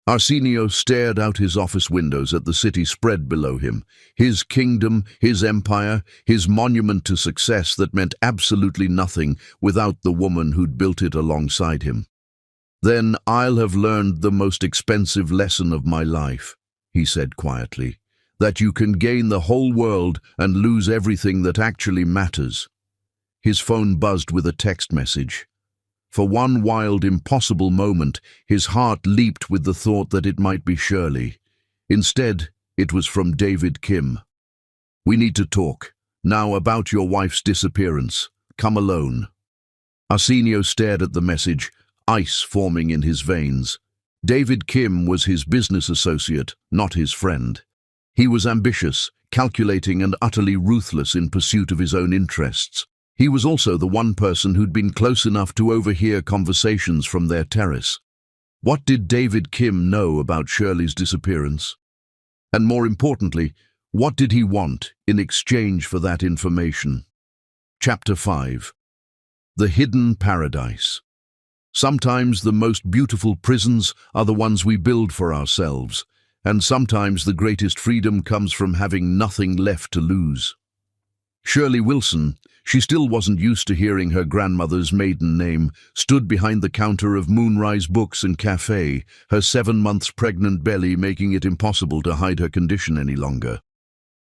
Arsenio stared out his office windows at the city spread below him, his kingdom, his empire, his monument to success that meant absolutely nothing without the woman who'd built it alongside him. Then I'll have learned the most expensive lesson of my life, he said quietly, that you can gain the whole world and lose everything that actually matters. His phone buzzed with a text message. For one wild, impossible moment, his heart leaped with the thought that it might be Shirley. Instead, it was from David Kim. We need to talk. Now about your wife's disappearance. Come alone. Arsenio stared at the message, ice forming in his veins. David Kim was his business associate, not his friend. He was ambitious, calculating and utterly ruthless in pursuit of his own interests. He was also the one person who'd been close enough to overhear conversations from their terrace. What did David Kim know about Shirley's disappearance? And more importantly, what did he want in exchange for that information? Chapter 5. The Hidden Paradise. Sometimes the most beautiful prisons are the ones we build for ourselves, and sometimes the greatest freedom comes from having nothing left to lose. Shirley Wilson, she still wasn't used to hearing her grandmother's maiden name, stood behind the counter of Moonrise Books and Cafe, her 7 months pregnant belly making it impossible to hide her condition any longer.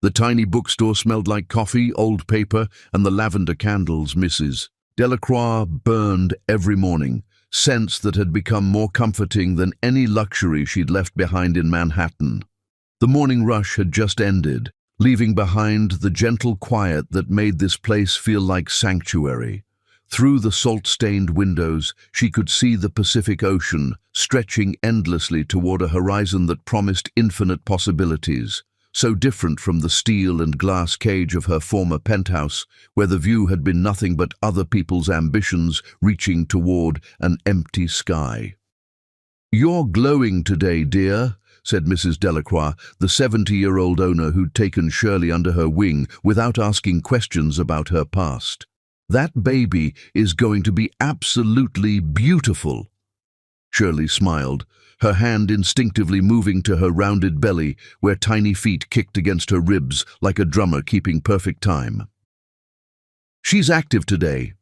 The tiny bookstore smelled like coffee, old paper, and the lavender candles Mrs. Delacroix burned every morning, scents that had become more comforting than any luxury she'd left behind in Manhattan. The morning rush had just ended, leaving behind the gentle quiet that made this place feel like sanctuary. Through the salt-stained windows, she could see the Pacific Ocean, stretching endlessly toward a horizon that promised infinite possibilities, so different from the steel and glass cage of her former penthouse, where the view had been nothing but other people's ambitions reaching toward an empty sky. "You're glowing today, dear," said Mrs. Delacroix, the 70-year-old owner who'd taken Shirley under her wing without asking questions about her past. "That baby is going to be absolutely beautiful." Shirley smiled, her hand instinctively moving to her rounded belly where tiny feet kicked against her ribs like a drummer keeping perfect time. "She's active today.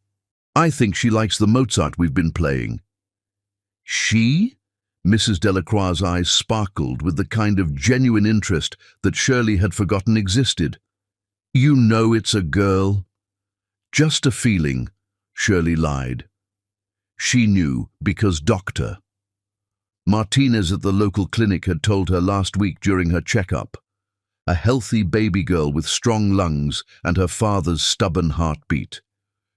I think she likes the Mozart we've been playing." "She?" Mrs. Delacroix's eyes sparkled with the kind of genuine interest that Shirley had forgotten existed. "You know it's a girl." "Just a feeling," Shirley lied. She knew because Dr. Martinez at the local clinic had told her last week during her checkup. A healthy baby girl with strong lungs and her father's stubborn heartbeat.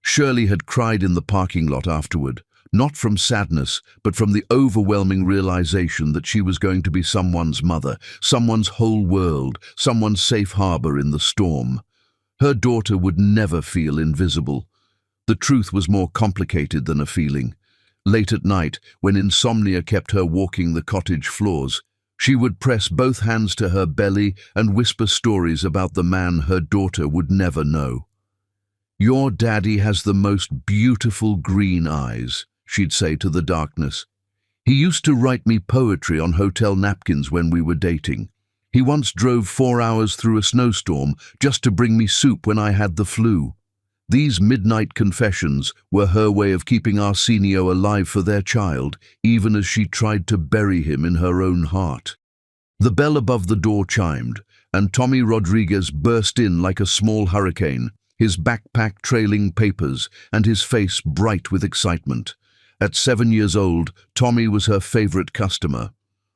Shirley had cried in the parking lot afterward, not from sadness, but from the overwhelming realization that she was going to be someone's mother, someone's whole world, someone's safe harbor in the storm. Her daughter would never feel invisible. The truth was more complicated than a feeling. Late at night, when insomnia kept her walking the cottage floors, she would press both hands to her belly and whisper stories about the man her daughter would never know. "Your daddy has the most beautiful green eyes," she'd say to the darkness. "He used to write me poetry on hotel napkins when we were dating. He once drove 4 hours through a snowstorm just to bring me soup when I had the flu." These midnight confessions were her way of keeping Arsenio alive for their child, even as she tried to bury him in her own heart. The bell above the door chimed, and Tommy Rodriguez burst in like a small hurricane, his backpack trailing papers and his face bright with excitement. At 7 years old, Tommy was her favorite customer.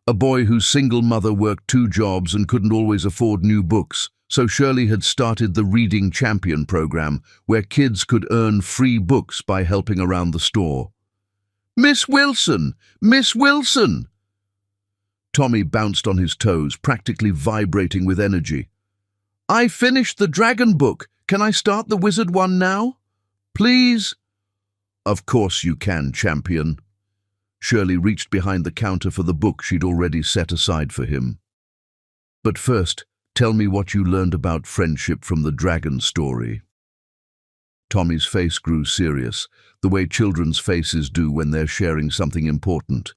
A boy whose single mother worked 2 jobs and couldn't always afford new books, so Shirley had started the Reading Champion program, where kids could earn free books by helping around the store. "Miss Wilson! Miss Wilson!" Tommy bounced on his toes, practically vibrating with energy. "I finished the dragon book. Can I start the wizard one now? Please?" "Of course you can, champion." Shirley reached behind the counter for the book she'd already set aside for him. "But first, tell me what you learned about friendship from the dragon story." Tommy's face grew serious, the way children's faces do when they're sharing something important.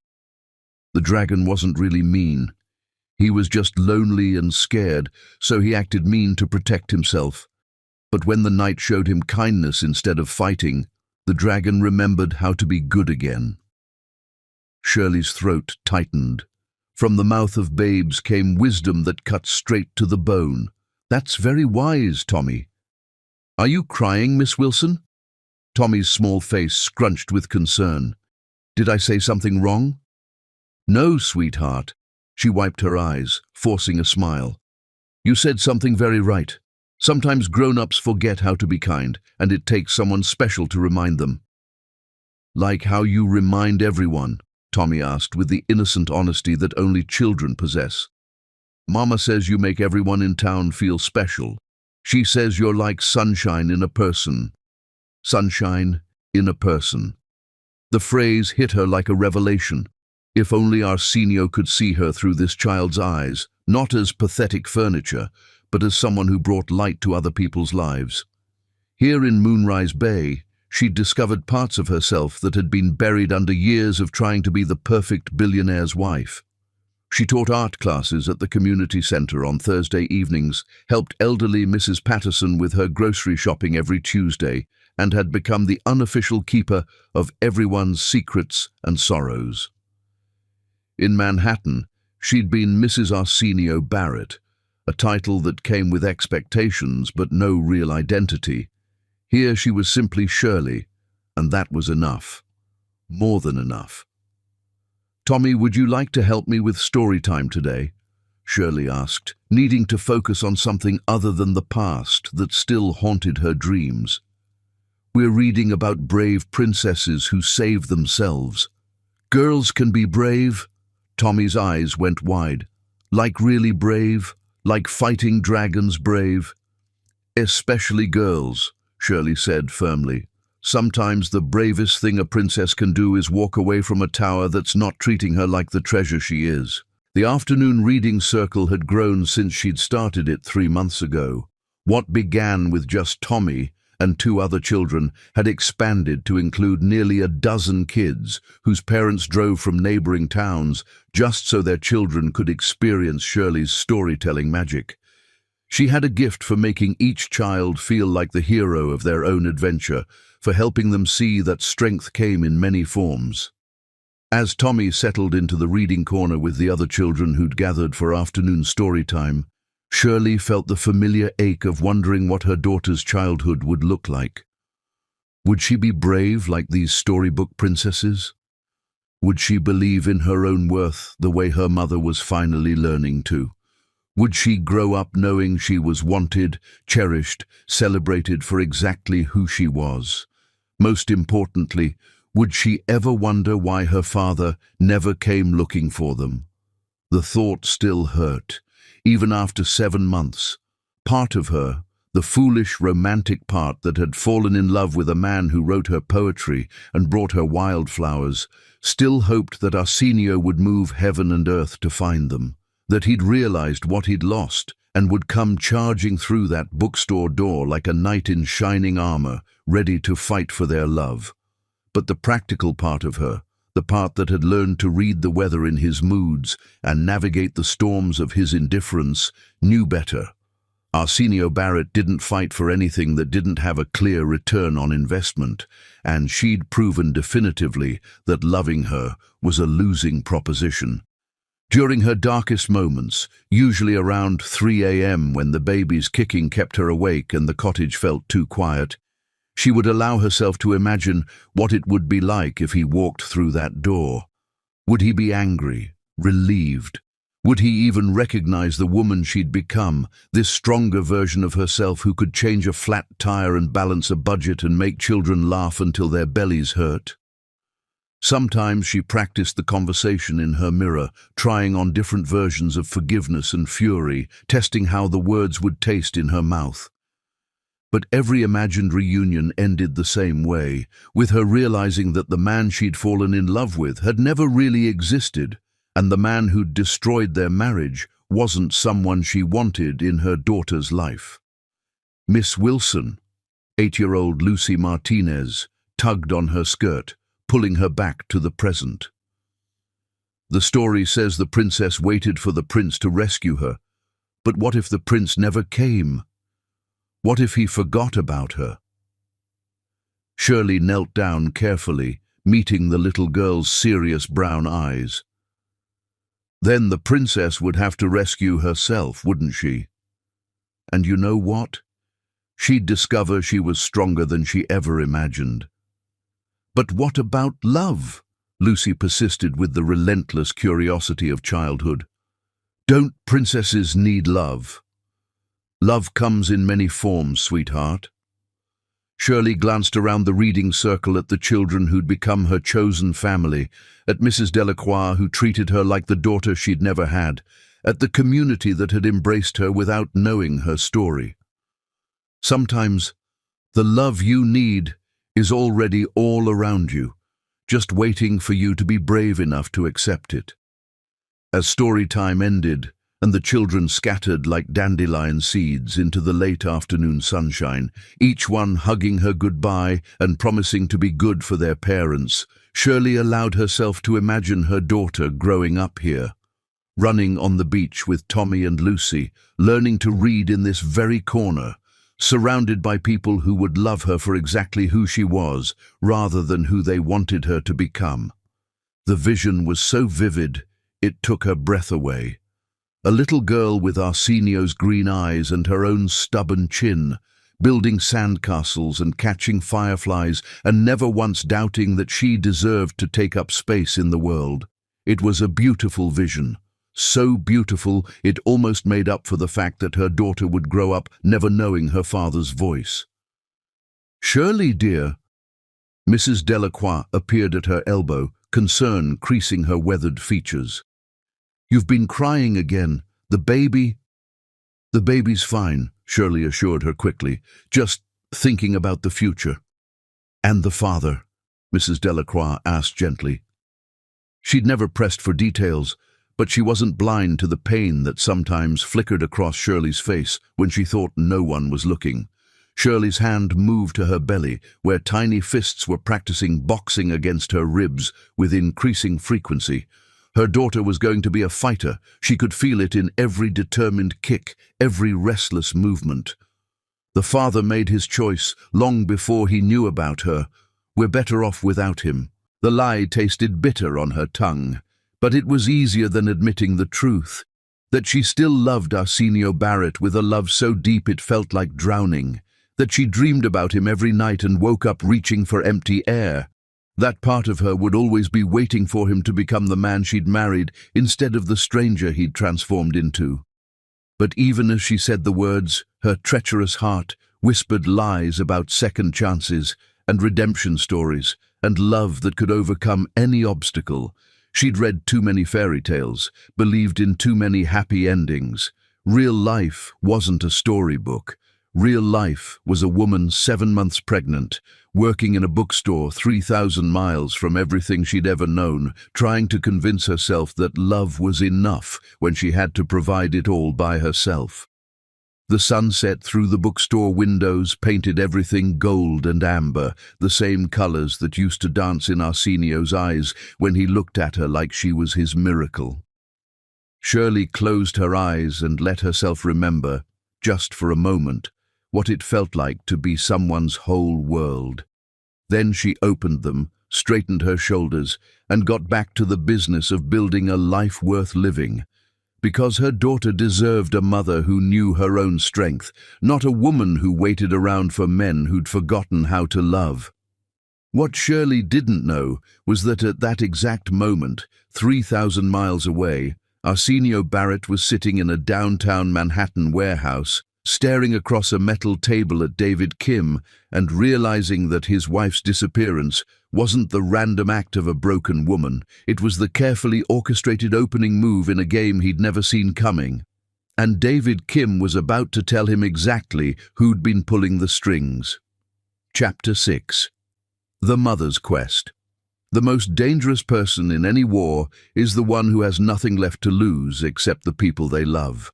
The dragon wasn't really mean. He was just lonely and scared, so he acted mean to protect himself. But when the knight showed him kindness instead of fighting, the dragon remembered how to be good again. Shirley's throat tightened. From the mouth of babes came wisdom that cut straight to the bone. "That's very wise, Tommy." "Are you crying, Miss Wilson?" Tommy's small face scrunched with concern. "Did I say something wrong?" "No, sweetheart." She wiped her eyes, forcing a smile. "You said something very right. Sometimes grown-ups forget how to be kind, and it takes someone special to remind them." "Like how you remind everyone?" Tommy asked with the innocent honesty that only children possess. "Mama says you make everyone in town feel special. She says you're like sunshine in a person." Sunshine in a person. The phrase hit her like a revelation. If only Arsenio could see her through this child's eyes, not as pathetic furniture, but as someone who brought light to other people's lives. Here in Moonrise Bay, she'd discovered parts of herself that had been buried under years of trying to be the perfect billionaire's wife. She taught art classes at the community centre on Thursday evenings, helped elderly Mrs. Patterson with her grocery shopping every Tuesday, and had become the unofficial keeper of everyone's secrets and sorrows. In Manhattan, she'd been Mrs. Arsenio Barrett, a title that came with expectations but no real identity. Here she was simply Shirley, and that was enough. More than enough. "Tommy, would you like to help me with story time today?" Shirley asked, needing to focus on something other than the past that still haunted her dreams. "We're reading about brave princesses who save themselves." "Girls can be brave?" Tommy's eyes went wide. "Like really brave? Like fighting dragons brave?" "Especially girls," Shirley said firmly. "Sometimes the bravest thing a princess can do is walk away from a tower that's not treating her like the treasure she is." The afternoon reading circle had grown since she'd started it 3 months ago. What began with just Tommy and 2 other children had expanded to include nearly a dozen kids whose parents drove from neighboring towns just so their children could experience Shirley's storytelling magic. She had a gift for making each child feel like the hero of their own adventure, for helping them see that strength came in many forms. As Tommy settled into the reading corner with the other children who'd gathered for afternoon story time, Shirley felt the familiar ache of wondering what her daughter's childhood would look like. Would she be brave like these storybook princesses? Would she believe in her own worth the way her mother was finally learning to? Would she grow up knowing she was wanted, cherished, celebrated for exactly who she was? Most importantly, would she ever wonder why her father never came looking for them? The thought still hurt, even after 7 months. Part of her, the foolish, romantic part that had fallen in love with a man who wrote her poetry and brought her wildflowers, still hoped that Arsenio would move heaven and earth to find them, that he'd realized what he'd lost and would come charging through that bookstore door like a knight in shining armor, ready to fight for their love. But the practical part of her, the part that had learned to read the weather in his moods and navigate the storms of his indifference, knew better. Arsenio Barrett didn't fight for anything that didn't have a clear return on investment, and she'd proven definitively that loving her was a losing proposition. During her darkest moments, usually around 3 a.m. when the baby's kicking kept her awake and the cottage felt too quiet, she would allow herself to imagine what it would be like if he walked through that door. Would he be angry, relieved? Would he even recognize the woman she'd become, this stronger version of herself who could change a flat tire and balance a budget and make children laugh until their bellies hurt? Sometimes she practiced the conversation in her mirror, trying on different versions of forgiveness and fury, testing how the words would taste in her mouth. But every imagined reunion ended the same way, with her realizing that the man she'd fallen in love with had never really existed, and the man who'd destroyed their marriage wasn't someone she wanted in her daughter's life. Miss Wilson, 8-year-old Lucy Martinez, tugged on her skirt, pulling her back to the present. The story says the princess waited for the prince to rescue her, but what if the prince never came? What if he forgot about her? Shirley knelt down carefully, meeting the little girl's serious brown eyes. Then the princess would have to rescue herself, wouldn't she? And you know what? She'd discover she was stronger than she ever imagined. But what about love? Lucy persisted with the relentless curiosity of childhood. Don't princesses need love? Love comes in many forms, sweetheart. Shirley glanced around the reading circle at the children who'd become her chosen family, at Mrs. Delacroix, who treated her like the daughter she'd never had, at the community that had embraced her without knowing her story. Sometimes the love you need is already all around you. just waiting for you to be brave enough to accept it. As story time ended, and the children scattered like dandelion seeds into the late afternoon sunshine, each one hugging her goodbye and promising to be good for their parents, Shirley allowed herself to imagine her daughter growing up here, running on the beach with Tommy and Lucy, learning to read in this very corner, surrounded by people who would love her for exactly who she was, rather than who they wanted her to become. The vision was so vivid, it took her breath away. A little girl with Arsenio's green eyes and her own stubborn chin, building sandcastles and catching fireflies and never once doubting that she deserved to take up space in the world. It was a beautiful vision, so beautiful it almost made up for the fact that her daughter would grow up never knowing her father's voice. "Shirley, dear." Mrs. Delacroix appeared at her elbow, concern creasing her weathered features. "You've been crying again. The baby—" "The baby's fine," Shirley assured her quickly, "just thinking about the future." "And the father?" Mrs. Delacroix asked gently. She'd never pressed for details, but she wasn't blind to the pain that sometimes flickered across Shirley's face when she thought no one was looking. Shirley's hand moved to her belly, where tiny fists were practicing boxing against her ribs with increasing frequency. Her daughter was going to be a fighter. She could feel it in every determined kick, every restless movement. The father made his choice long before he knew about her. We're better off without him. The lie tasted bitter on her tongue, but it was easier than admitting the truth, that she still loved Arsenio Barrett with a love so deep it felt like drowning, that she dreamed about him every night and woke up reaching for empty air. That part of her would always be waiting for him to become the man she'd married instead of the stranger he'd transformed into. But even as she said the words, her treacherous heart whispered lies about second chances and redemption stories and love that could overcome any obstacle. She'd read too many fairy tales, believed in too many happy endings. Real life wasn't a storybook. Real life was a woman 7 months pregnant, working in a bookstore 3,000 miles from everything she'd ever known, trying to convince herself that love was enough when she had to provide it all by herself. The sunset through the bookstore windows painted everything gold and amber, the same colors that used to dance in Arsenio's eyes when he looked at her like she was his miracle. Shirley closed her eyes and let herself remember, just for a moment, what it felt like to be someone's whole world. Then she opened them, straightened her shoulders, and got back to the business of building a life worth living. Because her daughter deserved a mother who knew her own strength, not a woman who waited around for men who'd forgotten how to love. What Shirley didn't know was that at that exact moment, 3,000 miles away, Arsenio Barrett was sitting in a downtown Manhattan warehouse, staring across a metal table at David Kim and realizing that his wife's disappearance wasn't the random act of a broken woman. It was the carefully orchestrated opening move in a game he'd never seen coming. And David Kim was about to tell him exactly who'd been pulling the strings. Chapter 6. The Mother's Quest. The most dangerous person in any war is the one who has nothing left to lose except the people they love.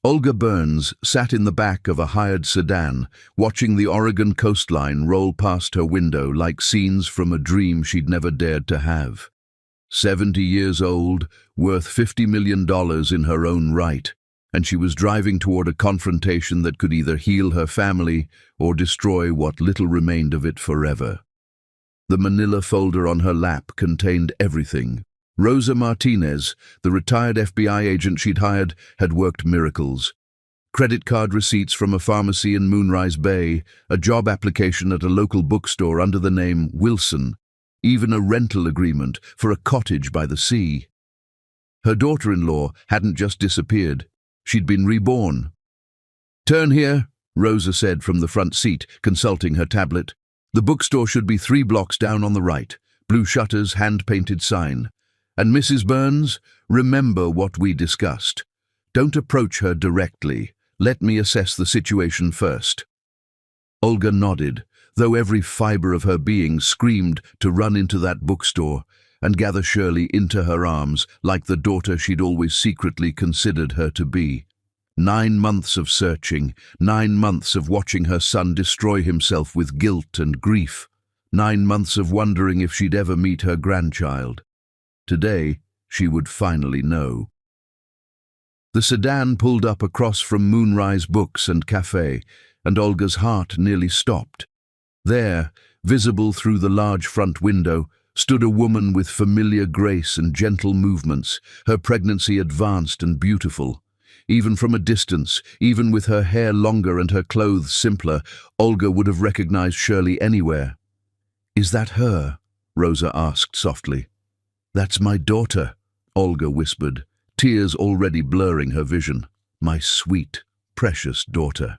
Olga Burns sat in the back of a hired sedan, watching the Oregon coastline roll past her window like scenes from a dream she'd never dared to have. 70 years old, worth $50 million in her own right, and she was driving toward a confrontation that could either heal her family or destroy what little remained of it forever. The manila folder on her lap contained everything. Rosa Martinez, the retired FBI agent she'd hired, had worked miracles. Credit card receipts from a pharmacy in Moonrise Bay, a job application at a local bookstore under the name Wilson, even a rental agreement for a cottage by the sea. Her daughter-in-law hadn't just disappeared. She'd been reborn. "Turn here," Rosa said from the front seat, consulting her tablet. "The bookstore should be 3 blocks down on the right. Blue shutters, hand-painted sign. And Mrs. Burns, remember what we discussed. Don't approach her directly. Let me assess the situation first." Olga nodded, though every fiber of her being screamed to run into that bookstore and gather Shirley into her arms like the daughter she'd always secretly considered her to be. 9 months of searching, 9 months of watching her son destroy himself with guilt and grief, 9 months of wondering if she'd ever meet her grandchild. Today, she would finally know. The sedan pulled up across from Moonrise Books and Cafe, and Olga's heart nearly stopped. There, visible through the large front window, stood a woman with familiar grace and gentle movements, her pregnancy advanced and beautiful. Even from a distance, even with her hair longer and her clothes simpler, Olga would have recognized Shirley anywhere. "Is that her?" Rosa asked softly. "That's my daughter," Olga whispered, tears already blurring her vision. "My sweet, precious daughter."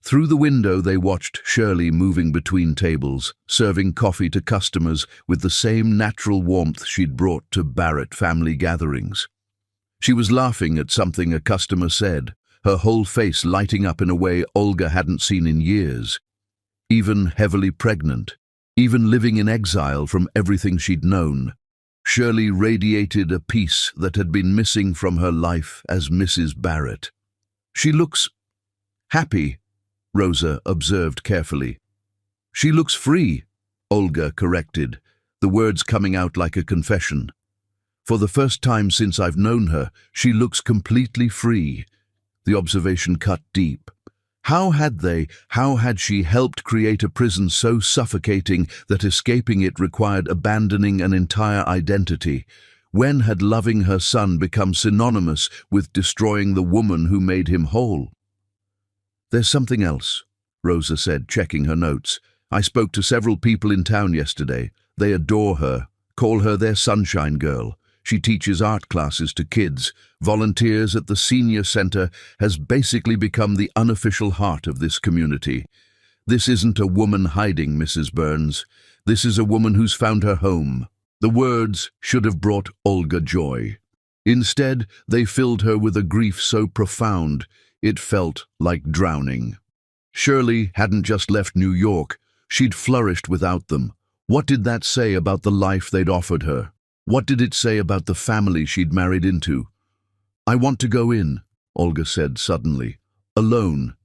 Through the window they watched Shirley moving between tables, serving coffee to customers with the same natural warmth she'd brought to Barrett family gatherings. She was laughing at something a customer said, her whole face lighting up in a way Olga hadn't seen in years. Even heavily pregnant, even living in exile from everything she'd known, Shirley radiated a peace that had been missing from her life as Mrs. Barrett. "She looks happy," Rosa observed carefully. "She looks free," Olga corrected, the words coming out like a confession. "For the first time since I've known her, she looks completely free." The observation cut deep. How had she helped create a prison so suffocating that escaping it required abandoning an entire identity? When had loving her son become synonymous with destroying the woman who made him whole? "There's something else," Rosa said, checking her notes. "I spoke to several people in town yesterday. They adore her, call her their sunshine girl. She teaches art classes to kids, volunteers at the senior center, has basically become the unofficial heart of this community. This isn't a woman hiding, Mrs. Burns. This is a woman who's found her home." The words should have brought Olga joy. Instead, they filled her with a grief so profound, it felt like drowning. Shirley hadn't just left New York, she'd flourished without them. What did that say about the life they'd offered her? What did it say about the family she'd married into? "I want to go in," Olga said suddenly. "Alone.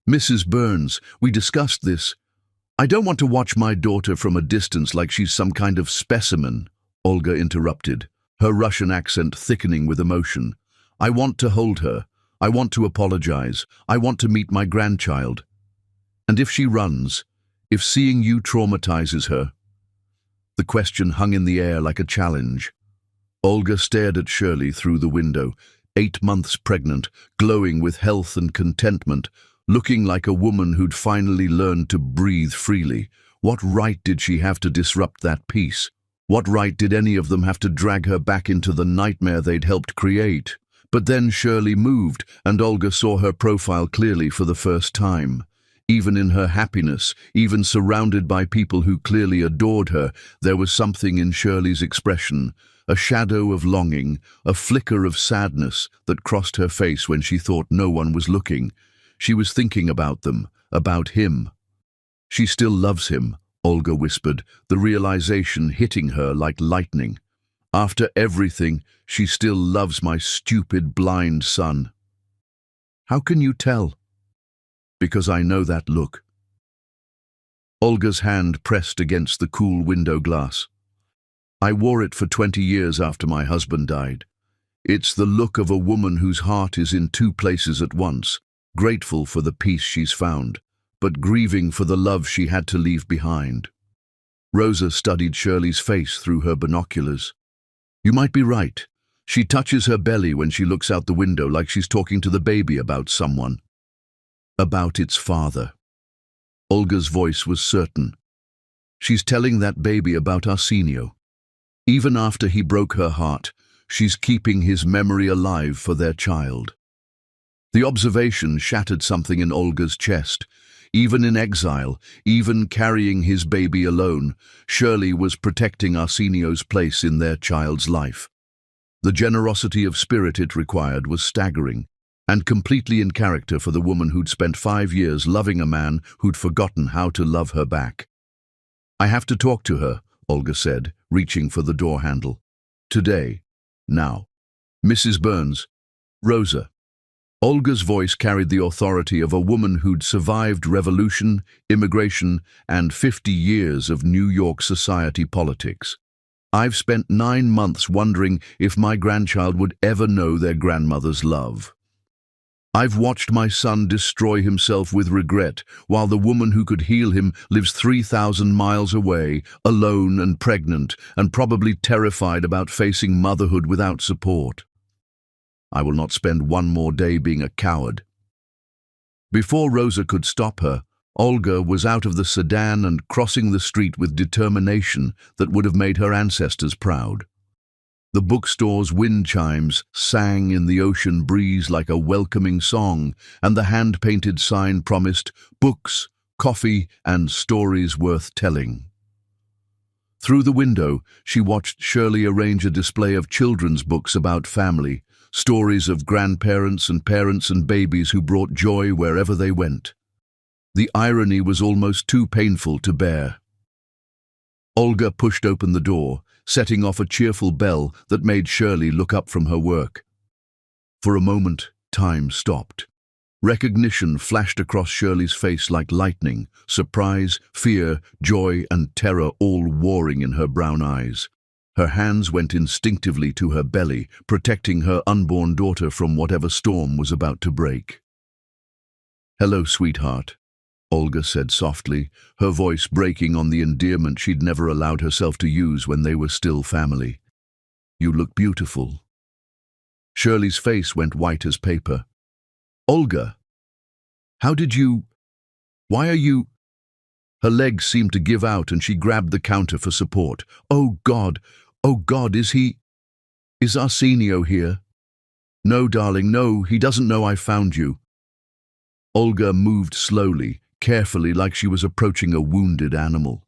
Mrs. Burns, we discussed this. I don't want to watch my daughter from a distance like she's some kind of specimen," Olga interrupted, her Russian accent thickening with emotion. "I want to hold her. I want to apologize. I want to meet my grandchild. And if she runs, if seeing you traumatizes her—" The question hung in the air like a challenge. Olga stared at Shirley through the window, 8 months pregnant, glowing with health and contentment, looking like a woman who'd finally learned to breathe freely. What right did she have to disrupt that peace? What right did any of them have to drag her back into the nightmare they'd helped create? But then Shirley moved, and Olga saw her profile clearly for the first time. Even in her happiness, even surrounded by people who clearly adored her, there was something in Shirley's expression, a shadow of longing, a flicker of sadness that crossed her face when she thought no one was looking. She was thinking about them, about him. "She still loves him," Olga whispered, the realization hitting her like lightning. "After everything, she still loves my stupid, blind son." "How can you tell?" "Because I know that look." Olga's hand pressed against the cool window glass. "I wore it for 20 years after my husband died. It's the look of a woman whose heart is in 2 places at once, grateful for the peace she's found, but grieving for the love she had to leave behind." Rosa studied Shirley's face through her binoculars. "You might be right. She touches her belly when she looks out the window like she's talking to the baby about someone. About its father." Olga's voice was certain. "She's telling that baby about Arsenio. Even after he broke her heart, she's keeping his memory alive for their child." The observation shattered something in Olga's chest. Even in exile, even carrying his baby alone, Shirley was protecting Arsenio's place in their child's life. The generosity of spirit it required was staggering, and completely in character for the woman who'd spent 5 years loving a man who'd forgotten how to love her back. "I have to talk to her," Olga said, reaching for the door handle. "Today. Now. Mrs. Burns. Rosa." Olga's voice carried the authority of a woman who'd survived revolution, immigration, and 50 years of New York society politics. "I've spent 9 months wondering if my grandchild would ever know their grandmother's love. I've watched my son destroy himself with regret, while the woman who could heal him lives 3,000 miles away, alone and pregnant, and probably terrified about facing motherhood without support. I will not spend one more day being a coward." Before Rosa could stop her, Olga was out of the sedan and crossing the street with determination that would have made her ancestors proud. The bookstore's wind chimes sang in the ocean breeze like a welcoming song, and the hand-painted sign promised books, coffee, and stories worth telling. Through the window, she watched Shirley arrange a display of children's books about family, stories of grandparents and parents and babies who brought joy wherever they went. The irony was almost too painful to bear. Olga pushed open the door, setting off a cheerful bell that made Shirley look up from her work. For a moment, time stopped. Recognition flashed across Shirley's face like lightning, surprise, fear, joy, and terror all warring in her brown eyes. Her hands went instinctively to her belly, protecting her unborn daughter from whatever storm was about to break. "Hello, sweetheart," Olga said softly, her voice breaking on the endearment she'd never allowed herself to use when they were still family. "You look beautiful." Shirley's face went white as paper. "Olga, how did you... Why are you..." Her legs seemed to give out and she grabbed the counter for support. Oh God, is Arsenio here?" "No, darling, no, he doesn't know I found you." Olga moved slowly, carefully, like she was approaching a wounded animal.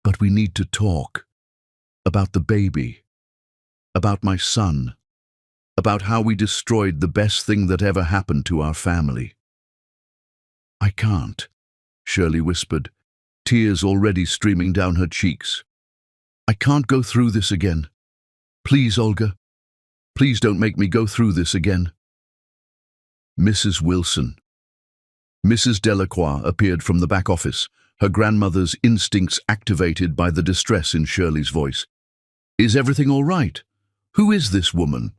"But we need to talk. About the baby. About my son. About how we destroyed the best thing that ever happened to our family." "I can't," Shirley whispered, tears already streaming down her cheeks. "I can't go through this again. Please, Olga. Please don't make me go through this again." Mrs. Wilson. Mrs. Delacroix appeared from the back office, her grandmother's instincts activated by the distress in Shirley's voice. "Is everything all right? Who is this woman?"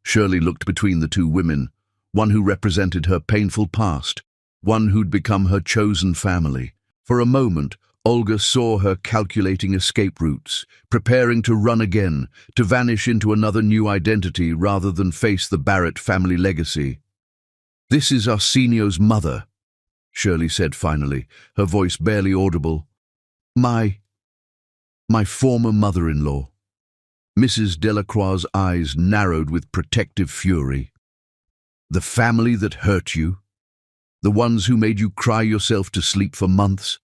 Shirley looked between the two women, one who represented her painful past, one who'd become her chosen family. For a moment, Olga saw her calculating escape routes, preparing to run again, to vanish into another new identity rather than face the Barrett family legacy. "This is Arsenio's mother," Shirley said finally, her voice barely audible. My former mother-in-law." Mrs. Delacroix's eyes narrowed with protective fury. "The family that hurt you? The ones who made you cry yourself to sleep for months?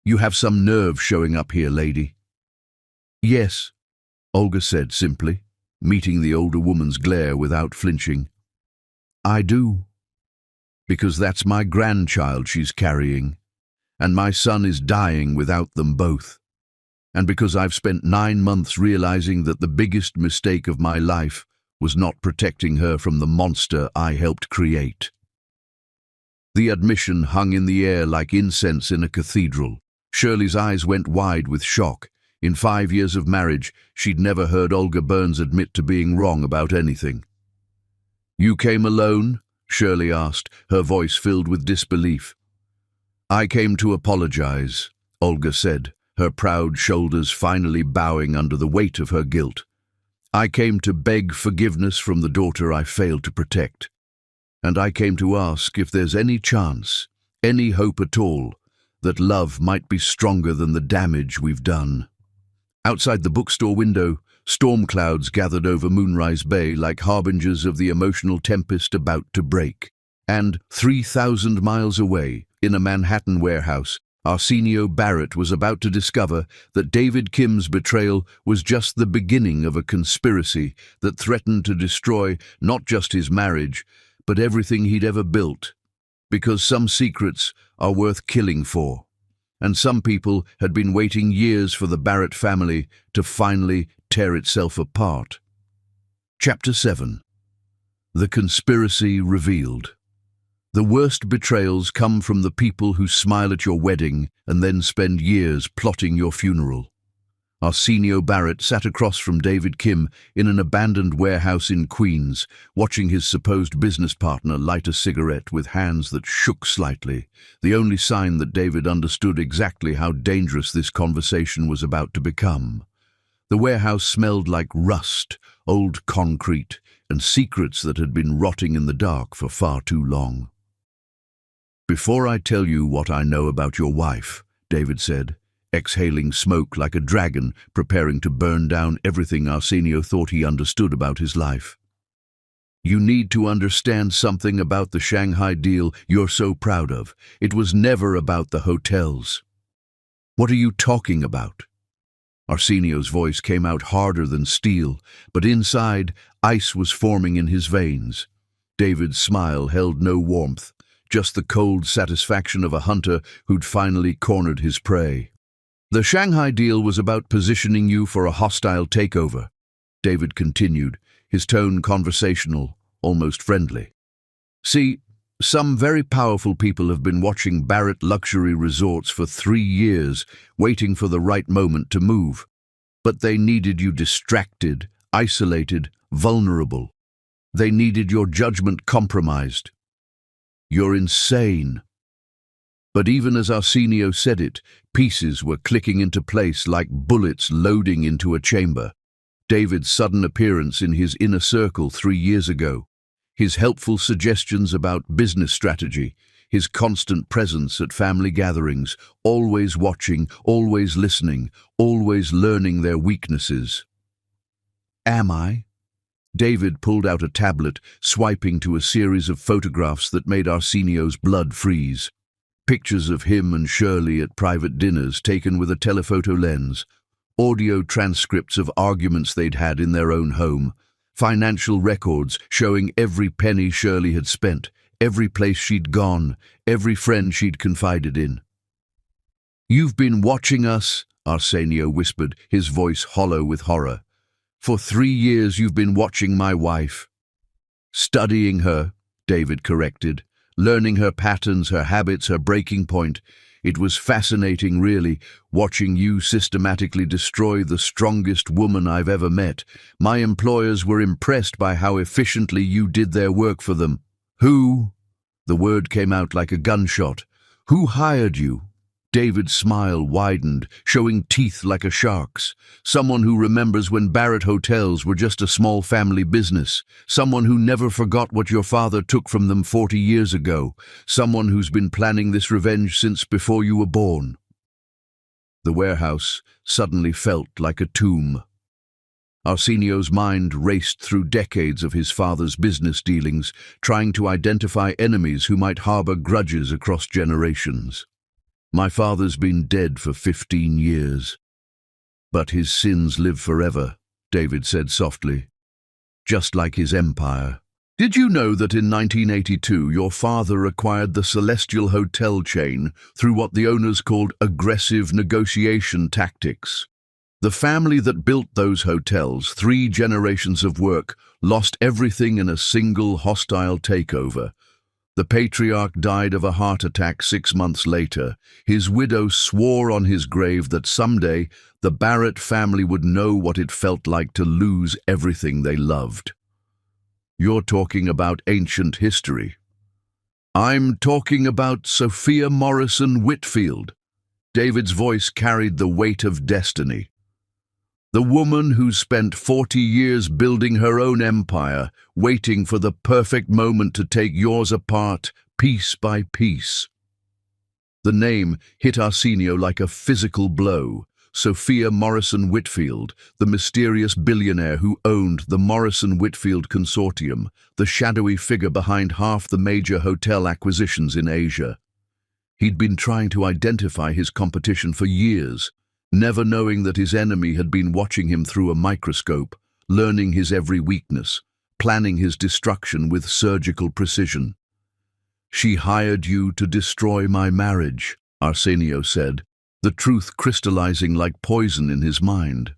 You have some nerve showing up here, lady." "Yes," Olga said simply, meeting the older woman's glare without flinching. "I do. Because that's my grandchild she's carrying, and my son is dying without them both. And because I've spent 9 months realizing that the biggest mistake of my life was not protecting her from the monster I helped create." The admission hung in the air like incense in a cathedral. Shirley's eyes went wide with shock. In 5 years of marriage, she'd never heard Olga Burns admit to being wrong about anything. "You came alone?" Shirley asked, her voice filled with disbelief. "I came to apologize," Olga said, her proud shoulders finally bowing under the weight of her guilt. "I came to beg forgiveness from the daughter I failed to protect. And I came to ask if there's any chance, any hope at all, that love might be stronger than the damage we've done." Outside the bookstore window, storm clouds gathered over Moonrise Bay like harbingers of the emotional tempest about to break. And 3,000 miles away, in a Manhattan warehouse, Arsenio Barrett was about to discover that David Kim's betrayal was just the beginning of a conspiracy that threatened to destroy not just his marriage, but everything he'd ever built. Because some secrets are worth killing for, and some people had been waiting years for the Barrett family to finally tear itself apart. Chapter 7. The Conspiracy Revealed. The worst betrayals come from the people who smile at your wedding and then spend years plotting your funeral. Arsenio Barrett sat across from David Kim in an abandoned warehouse in Queens, watching his supposed business partner light a cigarette with hands that shook slightly, the only sign that David understood exactly how dangerous this conversation was about to become. The warehouse smelled like rust, old concrete, and secrets that had been rotting in the dark for far too long. "Before I tell you what I know about your wife," David said, exhaling smoke like a dragon, preparing to burn down everything Arsenio thought he understood about his life. "You need to understand something about the Shanghai deal you're so proud of. It was never about the hotels." "What are you talking about?" Arsenio's voice came out harder than steel, but inside, ice was forming in his veins. David's smile held no warmth, just the cold satisfaction of a hunter who'd finally cornered his prey. "The Shanghai deal was about positioning you for a hostile takeover," David continued, his tone conversational, almost friendly. "See, some very powerful people have been watching Barrett luxury resorts for 3 years, waiting for the right moment to move. But they needed you distracted, isolated, vulnerable. They needed your judgment compromised." "You're insane." But even as Arsenio said it, pieces were clicking into place like bullets loading into a chamber. David's sudden appearance in his inner circle 3 years ago, his helpful suggestions about business strategy, his constant presence at family gatherings, always watching, always listening, always learning their weaknesses. "Am I?" David pulled out a tablet, swiping to a series of photographs that made Arsenio's blood freeze. Pictures of him and Shirley at private dinners taken with a telephoto lens, audio transcripts of arguments they'd had in their own home, financial records showing every penny Shirley had spent, every place she'd gone, every friend she'd confided in. "You've been watching us," Arsenio whispered, his voice hollow with horror. "For 3 years you've been watching my wife." "Studying her," David corrected. "Learning her patterns, her habits, her breaking point. It was fascinating, really, watching you systematically destroy the strongest woman I've ever met. My employers were impressed by how efficiently you did their work for them." "Who?" The word came out like a gunshot. "Who hired you?" David's smile widened, showing teeth like a shark's. "Someone who remembers when Barrett Hotels were just a small family business. Someone who never forgot what your father took from them 40 years ago. Someone who's been planning this revenge since before you were born." The warehouse suddenly felt like a tomb. Arsenio's mind raced through decades of his father's business dealings, trying to identify enemies who might harbor grudges across generations. "My father's been dead for 15 years. But his sins live forever," David said softly. "Just like his empire. Did you know that in 1982 your father acquired the Celestial Hotel chain through what the owners called aggressive negotiation tactics? The family that built those hotels, 3 generations of work, lost everything in a single hostile takeover. The patriarch died of a heart attack 6 months later. His widow swore on his grave that someday the Barrett family would know what it felt like to lose everything they loved." "You're talking about ancient history." "I'm talking about Sophia Morrison Whitfield." David's voice carried the weight of destiny. "The woman who spent 40 years building her own empire, waiting for the perfect moment to take yours apart, piece by piece." The name hit Arsenio like a physical blow. Sophia Morrison Whitfield, the mysterious billionaire who owned the Morrison Whitfield Consortium, the shadowy figure behind half the major hotel acquisitions in Asia. He'd been trying to identify his competition for years, never knowing that his enemy had been watching him through a microscope, learning his every weakness, planning his destruction with surgical precision. "She hired you to destroy my marriage," Arsenio said, the truth crystallizing like poison in his mind.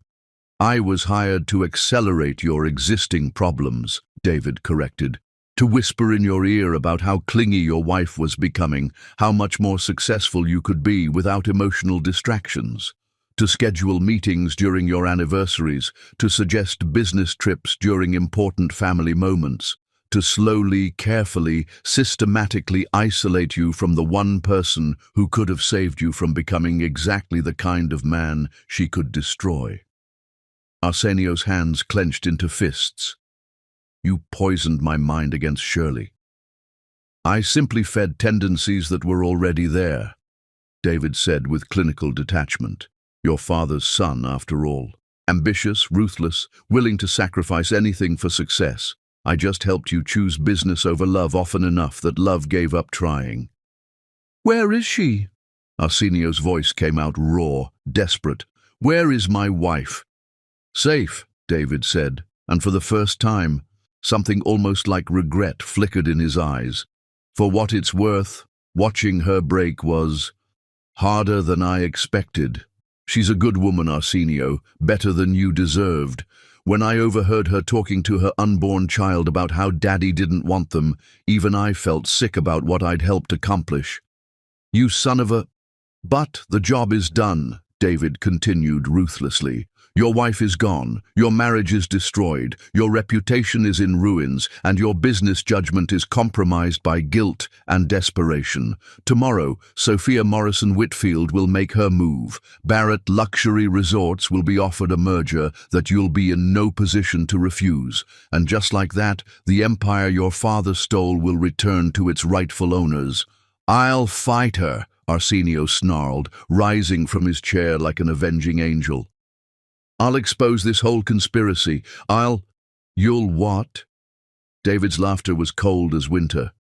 "I was hired to accelerate your existing problems," David corrected, "to whisper in your ear about how clingy your wife was becoming, how much more successful you could be without emotional distractions, to schedule meetings during your anniversaries, to suggest business trips during important family moments, to slowly, carefully, systematically isolate you from the one person who could have saved you from becoming exactly the kind of man she could destroy." Arsenio's hands clenched into fists. "You poisoned my mind against Shirley." "I simply fed tendencies that were already there," David said with clinical detachment. "Your father's son, after all. Ambitious, ruthless, willing to sacrifice anything for success. I just helped you choose business over love often enough that love gave up trying." "Where is she?" Arsenio's voice came out raw, desperate. "Where is my wife?" "Safe," David said, and for the first time, something almost like regret flickered in his eyes. "For what it's worth, watching her break was harder than I expected. She's a good woman, Arsenio, better than you deserved. When I overheard her talking to her unborn child about how Daddy didn't want them, even I felt sick about what I'd helped accomplish. You son of a—" "But the job is done," David continued ruthlessly. "Your wife is gone, your marriage is destroyed, your reputation is in ruins, and your business judgment is compromised by guilt and desperation. Tomorrow, Sophia Morrison Whitfield will make her move. Barrett Luxury Resorts will be offered a merger that you'll be in no position to refuse. And just like that, the empire your father stole will return to its rightful owners." "I'll fight her," Arsenio snarled, rising from his chair like an avenging angel. "I'll expose this whole conspiracy. You'll what?" David's laughter was cold as winter.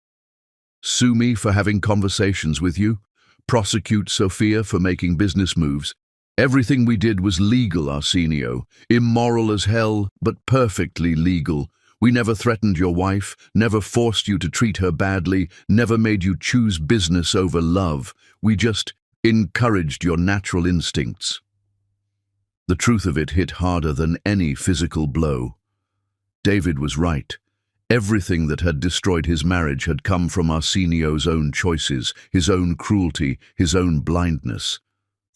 "Sue me for having conversations with you? Prosecute Sophia for making business moves? Everything we did was legal, Arsenio. Immoral as hell, but perfectly legal. We never threatened your wife, never forced you to treat her badly, never made you choose business over love. We just encouraged your natural instincts." The truth of it hit harder than any physical blow. David was right. Everything that had destroyed his marriage had come from Arsenio's own choices, his own cruelty, his own blindness.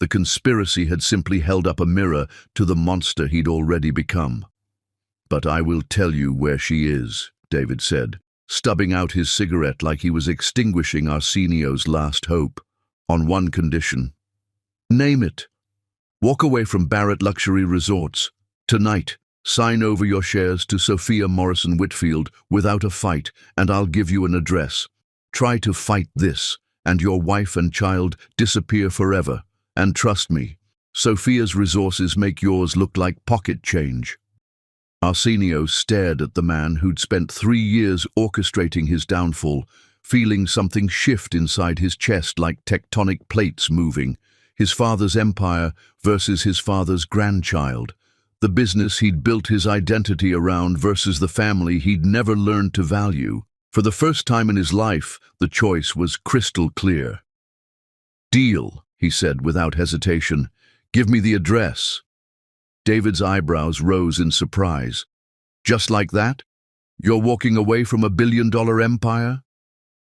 The conspiracy had simply held up a mirror to the monster he'd already become. "But I will tell you where she is," David said, stubbing out his cigarette like he was extinguishing Arsenio's last hope. "On one condition." "Name it." "Walk away from Barrett Luxury Resorts. Tonight, sign over your shares to Sophia Morrison Whitfield without a fight, and I'll give you an address. Try to fight this, and your wife and child disappear forever. And trust me, Sophia's resources make yours look like pocket change." Arsenio stared at the man who'd spent 3 years orchestrating his downfall, feeling something shift inside his chest like tectonic plates moving. His father's empire versus his father's grandchild. The business he'd built his identity around versus the family he'd never learned to value. For the first time in his life, the choice was crystal clear. "Deal," he said without hesitation. "Give me the address." David's eyebrows rose in surprise. "Just like that? You're walking away from a billion-dollar empire?"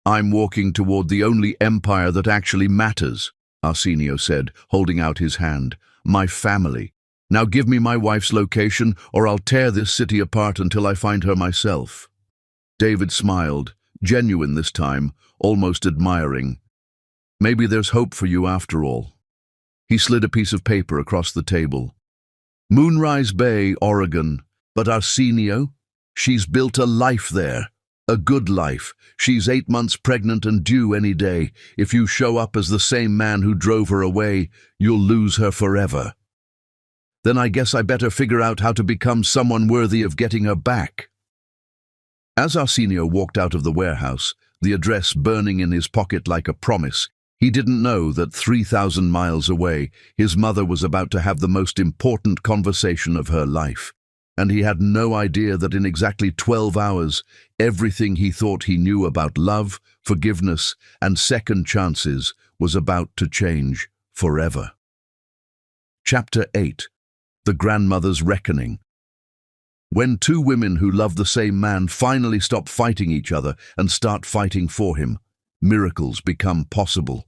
"I'm walking toward the only empire that actually matters," Arsenio said, holding out his hand. "My family. Now give me my wife's location, or I'll tear this city apart until I find her myself." David smiled, genuine this time, almost admiring. "Maybe there's hope for you after all." He slid a piece of paper across the table. "Moonrise Bay, Oregon. But Arsenio, she's built a life there. A good life. She's 8 months pregnant and due any day. If you show up as the same man who drove her away, you'll lose her forever." "Then I guess I better figure out how to become someone worthy of getting her back." As Arsenio walked out of the warehouse, the address burning in his pocket like a promise, He didn't know that 3,000 miles away, his mother was about to have the most important conversation of her life. And he had no idea that in exactly 12 hours, everything he thought he knew about love, forgiveness, and second chances was about to change forever. Chapter 8. The Grandmother's Reckoning. When two women who love the same man finally stop fighting each other and start fighting for him, miracles become possible.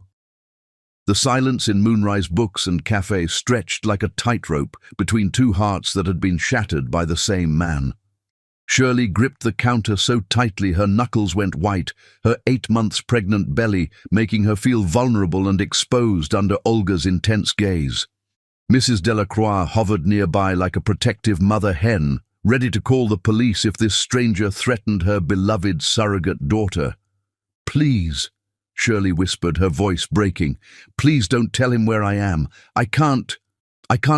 The silence in Moonrise Books and Cafe stretched like a tightrope between two hearts that had been shattered by the same man. Shirley gripped the counter so tightly her knuckles went white, her 8 months pregnant belly making her feel vulnerable and exposed under Olga's intense gaze. Mrs. Delacroix hovered nearby like a protective mother hen, ready to call the police if this stranger threatened her beloved surrogate daughter. "Please," Shirley whispered, her voice breaking. "Please don't tell him where I am. I can't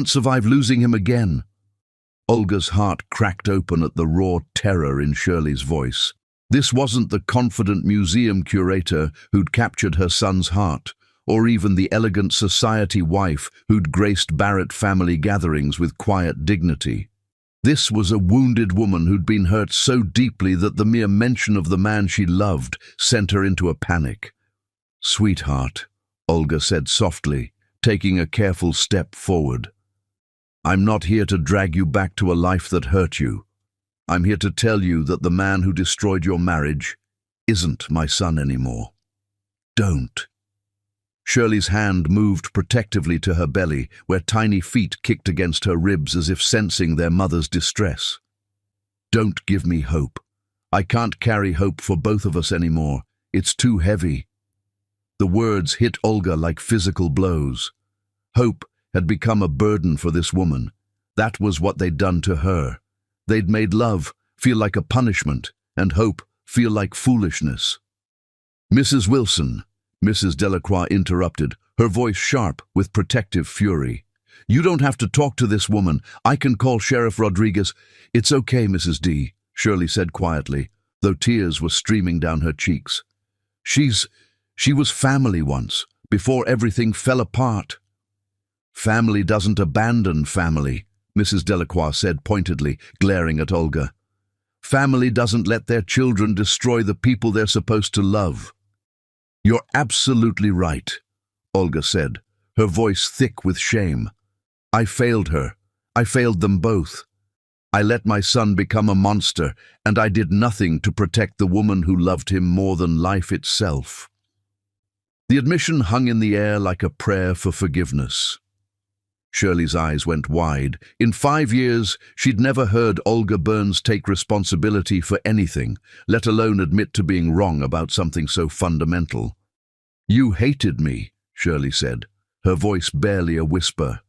survive losing him again." Olga's heart cracked open at the raw terror in Shirley's voice. This wasn't the confident museum curator who'd captured her son's heart, or even the elegant society wife who'd graced Barrett family gatherings with quiet dignity. This was a wounded woman who'd been hurt so deeply that the mere mention of the man she loved sent her into a panic. "Sweetheart," Olga said softly, taking a careful step forward. "I'm not here to drag you back to a life that hurt you. I'm here to tell you that the man who destroyed your marriage isn't my son anymore. Don't." Shirley's hand moved protectively to her belly, where tiny feet kicked against her ribs as if sensing their mother's distress. "Don't give me hope. I can't carry hope for both of us anymore. It's too heavy." The words hit Olga like physical blows. Hope had become a burden for this woman. That was what they'd done to her. They'd made love feel like a punishment, and hope feel like foolishness. "Mrs. Wilson," Mrs. Delacroix interrupted, her voice sharp with protective fury. "You don't have to talk to this woman. I can call Sheriff Rodriguez." "It's okay, Mrs. D," Shirley said quietly, though tears were streaming down her cheeks. She was family once, before everything fell apart." "Family doesn't abandon family," Mrs. Delacroix said pointedly, glaring at Olga. "Family doesn't let their children destroy the people they're supposed to love." "You're absolutely right," Olga said, her voice thick with shame. "I failed her. I failed them both. I let my son become a monster, and I did nothing to protect the woman who loved him more than life itself." The admission hung in the air like a prayer for forgiveness. Shirley's eyes went wide. In 5 years, she'd never heard Olga Burns take responsibility for anything, let alone admit to being wrong about something so fundamental. "You hated me," Shirley said, her voice barely a whisper.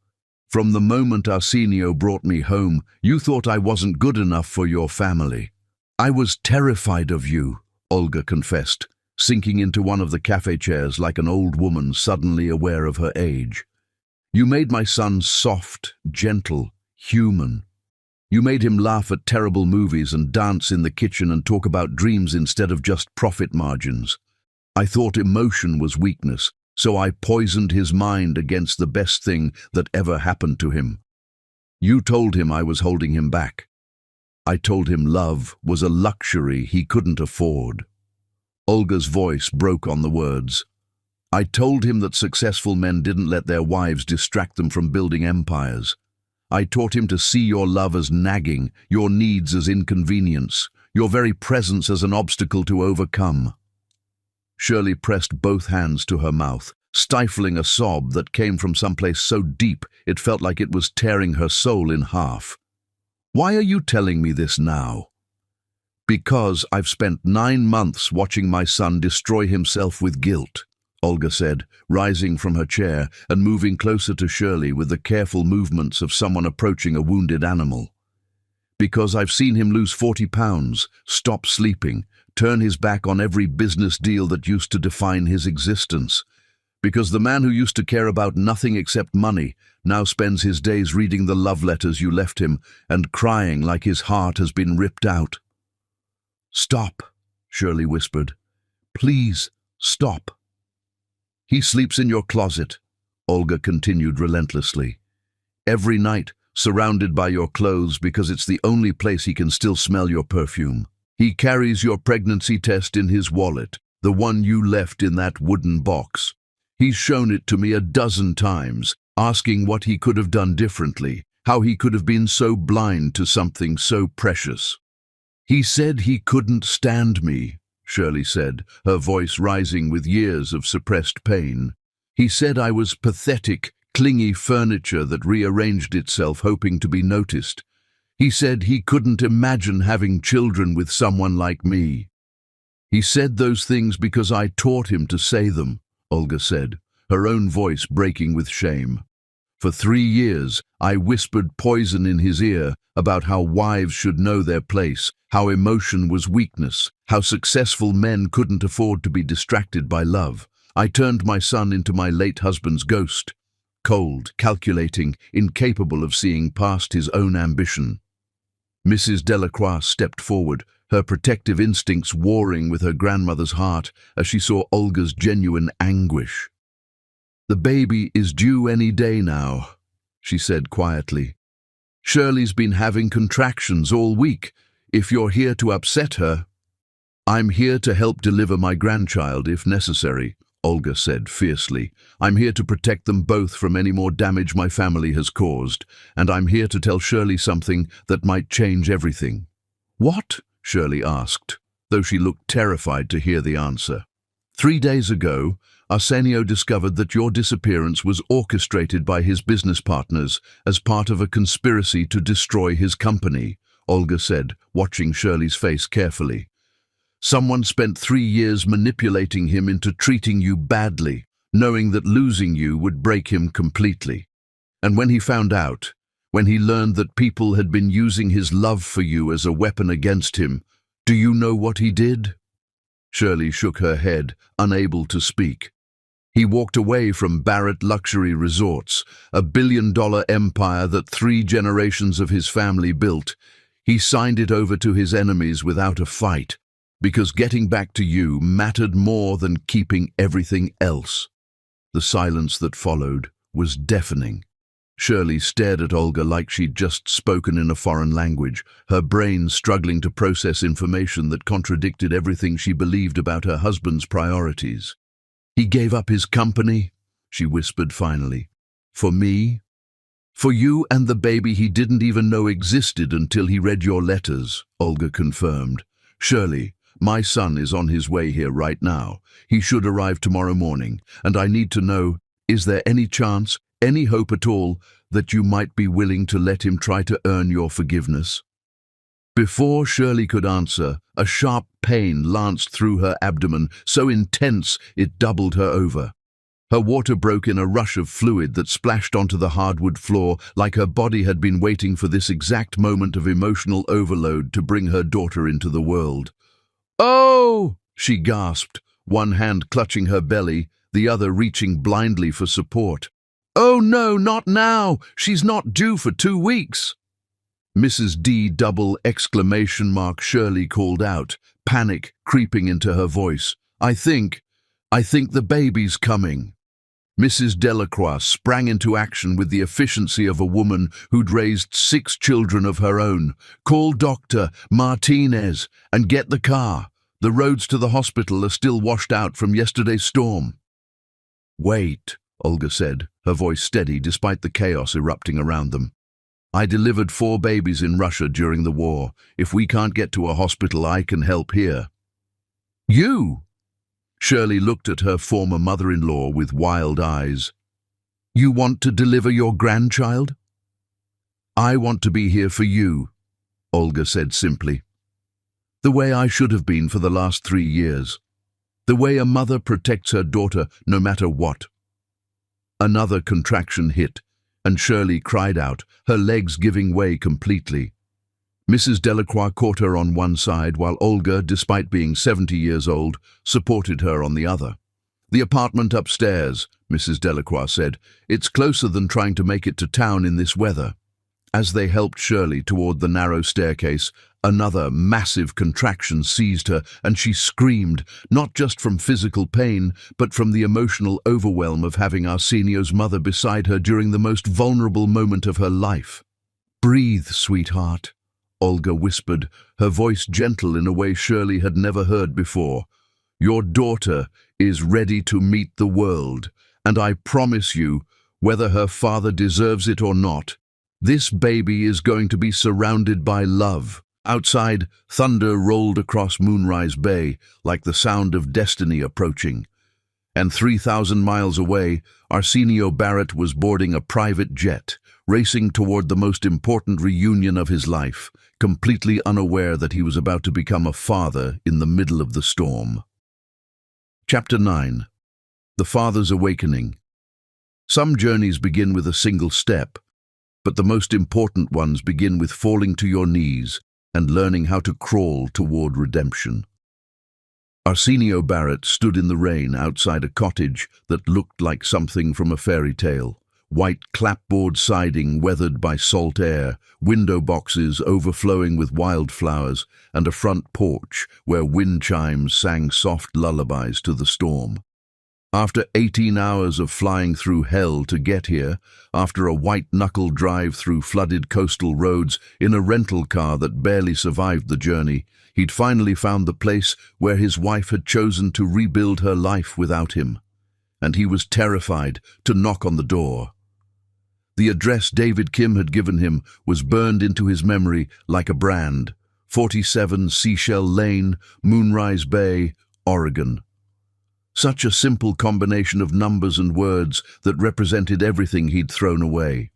"From the moment Arsenio brought me home, you thought I wasn't good enough for your family." "I was terrified of you," Olga confessed, sinking into one of the cafe chairs like an old woman suddenly aware of her age. "You made my son soft, gentle, human. You made him laugh at terrible movies and dance in the kitchen and talk about dreams instead of just profit margins. I thought emotion was weakness, so I poisoned his mind against the best thing that ever happened to him. You told him I was holding him back. I told him love was a luxury he couldn't afford." Olga's voice broke on the words. "I told him that successful men didn't let their wives distract them from building empires. I taught him to see your love as nagging, your needs as inconvenience, your very presence as an obstacle to overcome." Shirley pressed both hands to her mouth, stifling a sob that came from someplace so deep it felt like it was tearing her soul in half. "Why are you telling me this now?" "Because I've spent 9 months watching my son destroy himself with guilt," Olga said, rising from her chair and moving closer to Shirley with the careful movements of someone approaching a wounded animal. "Because I've seen him lose 40 pounds, stop sleeping, turn his back on every business deal that used to define his existence. Because the man who used to care about nothing except money now spends his days reading the love letters you left him and crying like his heart has been ripped out." "Stop," Shirley whispered. "Please, stop." He sleeps in your closet, Olga continued relentlessly. Every night, surrounded by your clothes because it's the only place he can still smell your perfume. He carries your pregnancy test in his wallet, the one you left in that wooden box. He's shown it to me a dozen times, asking what he could have done differently, how he could have been so blind to something so precious. He said he couldn't stand me, Shirley said, her voice rising with years of suppressed pain. He said I was pathetic, clingy furniture that rearranged itself hoping to be noticed. He said he couldn't imagine having children with someone like me. He said those things because I taught him to say them, Olga said, her own voice breaking with shame. For 3 years, I whispered poison in his ear about how wives should know their place, how emotion was weakness, how successful men couldn't afford to be distracted by love. I turned my son into my late husband's ghost, cold, calculating, incapable of seeing past his own ambition. Mrs. Delacroix stepped forward, her protective instincts warring with her grandmother's heart as she saw Olga's genuine anguish. "The baby is due any day now," she said quietly. "Shirley's been having contractions all week. If you're here to upset her—" "I'm here to help deliver my grandchild if necessary," Olga said fiercely. "I'm here to protect them both from any more damage my family has caused, and I'm here to tell Shirley something that might change everything." "What?" Shirley asked, though she looked terrified to hear the answer. "3 days ago, Arsenio discovered that your disappearance was orchestrated by his business partners as part of a conspiracy to destroy his company," Olga said, watching Shirley's face carefully. "Someone spent 3 years manipulating him into treating you badly, knowing that losing you would break him completely. And when he found out, when he learned that people had been using his love for you as a weapon against him, do you know what he did?" Shirley shook her head, unable to speak. "He walked away from Barrett Luxury Resorts, a billion-dollar empire that 3 generations of his family built. He signed it over to his enemies without a fight, because getting back to you mattered more than keeping everything else." The silence that followed was deafening. Shirley stared at Olga like she'd just spoken in a foreign language, her brain struggling to process information that contradicted everything she believed about her husband's priorities. "He gave up his company," she whispered finally. "For me? For you and the baby he didn't even know existed until he read your letters," Olga confirmed. "Shirley, my son is on his way here right now. He should arrive tomorrow morning, and I need to know, is there any chance, any hope at all, that you might be willing to let him try to earn your forgiveness?" Before Shirley could answer, a sharp pain lanced through her abdomen, so intense it doubled her over. Her water broke in a rush of fluid that splashed onto the hardwood floor, like her body had been waiting for this exact moment of emotional overload to bring her daughter into the world. "Oh!" she gasped, one hand clutching her belly, the other reaching blindly for support. "Oh no, not now! She's not due for 2 weeks!" Mrs. D double exclamation mark Shirley called out, panic creeping into her voice. I think the baby's coming." Mrs. Delacroix sprang into action with the efficiency of a woman who'd raised 6 children of her own. "Call Dr. Martinez and get the car. The roads to the hospital are still washed out from yesterday's storm." "Wait," Olga said, her voice steady despite the chaos erupting around them. "I delivered 4 babies in Russia during the war. If we can't get to a hospital, I can help here." "You?" Shirley looked at her former mother-in-law with wild eyes. "You want to deliver your grandchild?" "I want to be here for you," Olga said simply. "The way I should have been for the last 3 years. The way a mother protects her daughter no matter what." Another contraction hit, and Shirley cried out, her legs giving way completely. Mrs. Delacroix caught her on one side, while Olga, despite being 70 years old, supported her on the other. "The apartment upstairs," Mrs. Delacroix said. "It's closer than trying to make it to town in this weather." As they helped Shirley toward the narrow staircase, Another massive contraction seized her, and she screamed, not just from physical pain, but from the emotional overwhelm of having Arsenio's mother beside her during the most vulnerable moment of her life. "Breathe, sweetheart," Olga whispered, her voice gentle in a way Shirley had never heard before. "Your daughter is ready to meet the world, and I promise you, whether her father deserves it or not, this baby is going to be surrounded by love." Outside, thunder rolled across Moonrise Bay like the sound of destiny approaching. And 3,000 miles away, Arsenio Barrett was boarding a private jet, racing toward the most important reunion of his life, completely unaware that he was about to become a father in the middle of the storm. Chapter 9. The Father's Awakening. Some journeys begin with a single step, but the most important ones begin with falling to your knees and learning how to crawl toward redemption. Arsenio Barrett stood in the rain outside a cottage that looked like something from a fairy tale. White clapboard siding weathered by salt air, window boxes overflowing with wildflowers, and a front porch where wind chimes sang soft lullabies to the storm. After 18 hours of flying through hell to get here, after a white-knuckle drive through flooded coastal roads in a rental car that barely survived the journey, he'd finally found the place where his wife had chosen to rebuild her life without him. And he was terrified to knock on the door. The address David Kim had given him was burned into his memory like a brand: 47 Seashell Lane, Moonrise Bay, Oregon. Such a simple combination of numbers and words that represented everything he'd thrown away.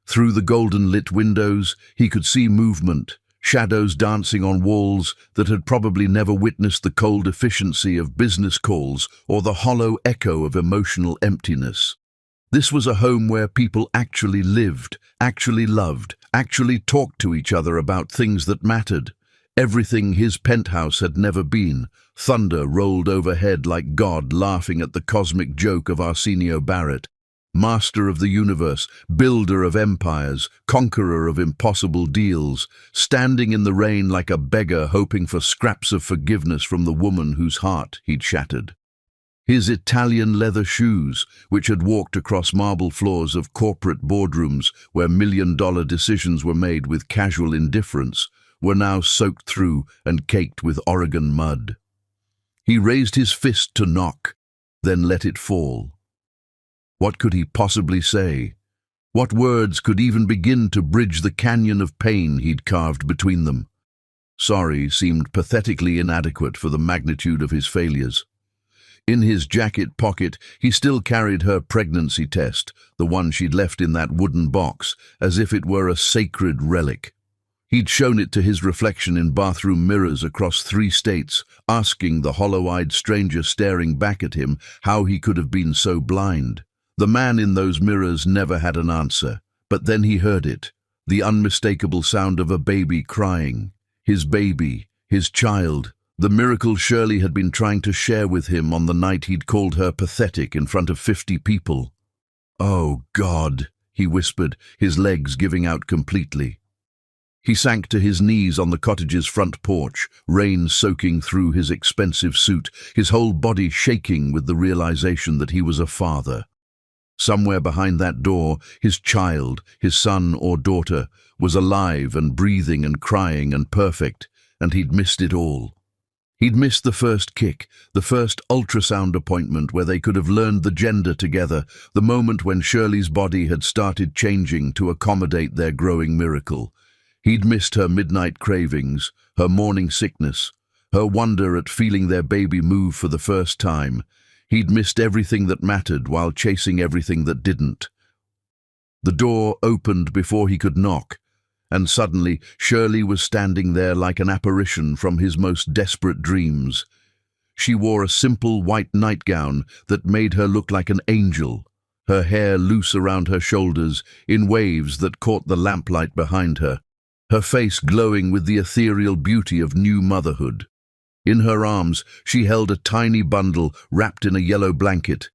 Through the golden-lit windows, he could see movement, shadows dancing on walls that had probably never witnessed the cold efficiency of business calls or the hollow echo of emotional emptiness. This was a home where people actually lived, actually loved, actually talked to each other about things that mattered. Everything his penthouse had never been. Thunder rolled overhead like God laughing at the cosmic joke of Arsenio Barrett. Master of the universe, builder of empires, conqueror of impossible deals, standing in the rain like a beggar hoping for scraps of forgiveness from the woman whose heart he'd shattered. His Italian leather shoes, which had walked across marble floors of corporate boardrooms where million-dollar decisions were made with casual indifference, were now soaked through and caked with Oregon mud. He raised his fist to knock, then let it fall. What could he possibly say? What words could even begin to bridge the canyon of pain he'd carved between them? Sorry seemed pathetically inadequate for the magnitude of his failures. In his jacket pocket, he still carried her pregnancy test, the one she'd left in that wooden box, as if it were a sacred relic. He'd shown it to his reflection in bathroom mirrors across 3 states, asking the hollow-eyed stranger staring back at him how he could have been so blind. The man in those mirrors never had an answer, but then he heard it, the unmistakable sound of a baby crying. His baby, his child, the miracle Shirley had been trying to share with him on the night he'd called her pathetic in front of 50 people. "Oh, God," he whispered, his legs giving out completely. He sank to his knees on the cottage's front porch, rain soaking through his expensive suit, his whole body shaking with the realization that he was a father. Somewhere behind that door, his child, his son or daughter, was alive and breathing and crying and perfect, and he'd missed it all. He'd missed the first kick, the first ultrasound appointment where they could have learned the gender together, the moment when Shirley's body had started changing to accommodate their growing miracle. He'd missed her midnight cravings, her morning sickness, her wonder at feeling their baby move for the first time. He'd missed everything that mattered while chasing everything that didn't. The door opened before he could knock, and suddenly Shirley was standing there like an apparition from his most desperate dreams. She wore a simple white nightgown that made her look like an angel, her hair loose around her shoulders in waves that caught the lamplight behind her, her face glowing with the ethereal beauty of new motherhood. In her arms, she held a tiny bundle wrapped in a yellow blanket.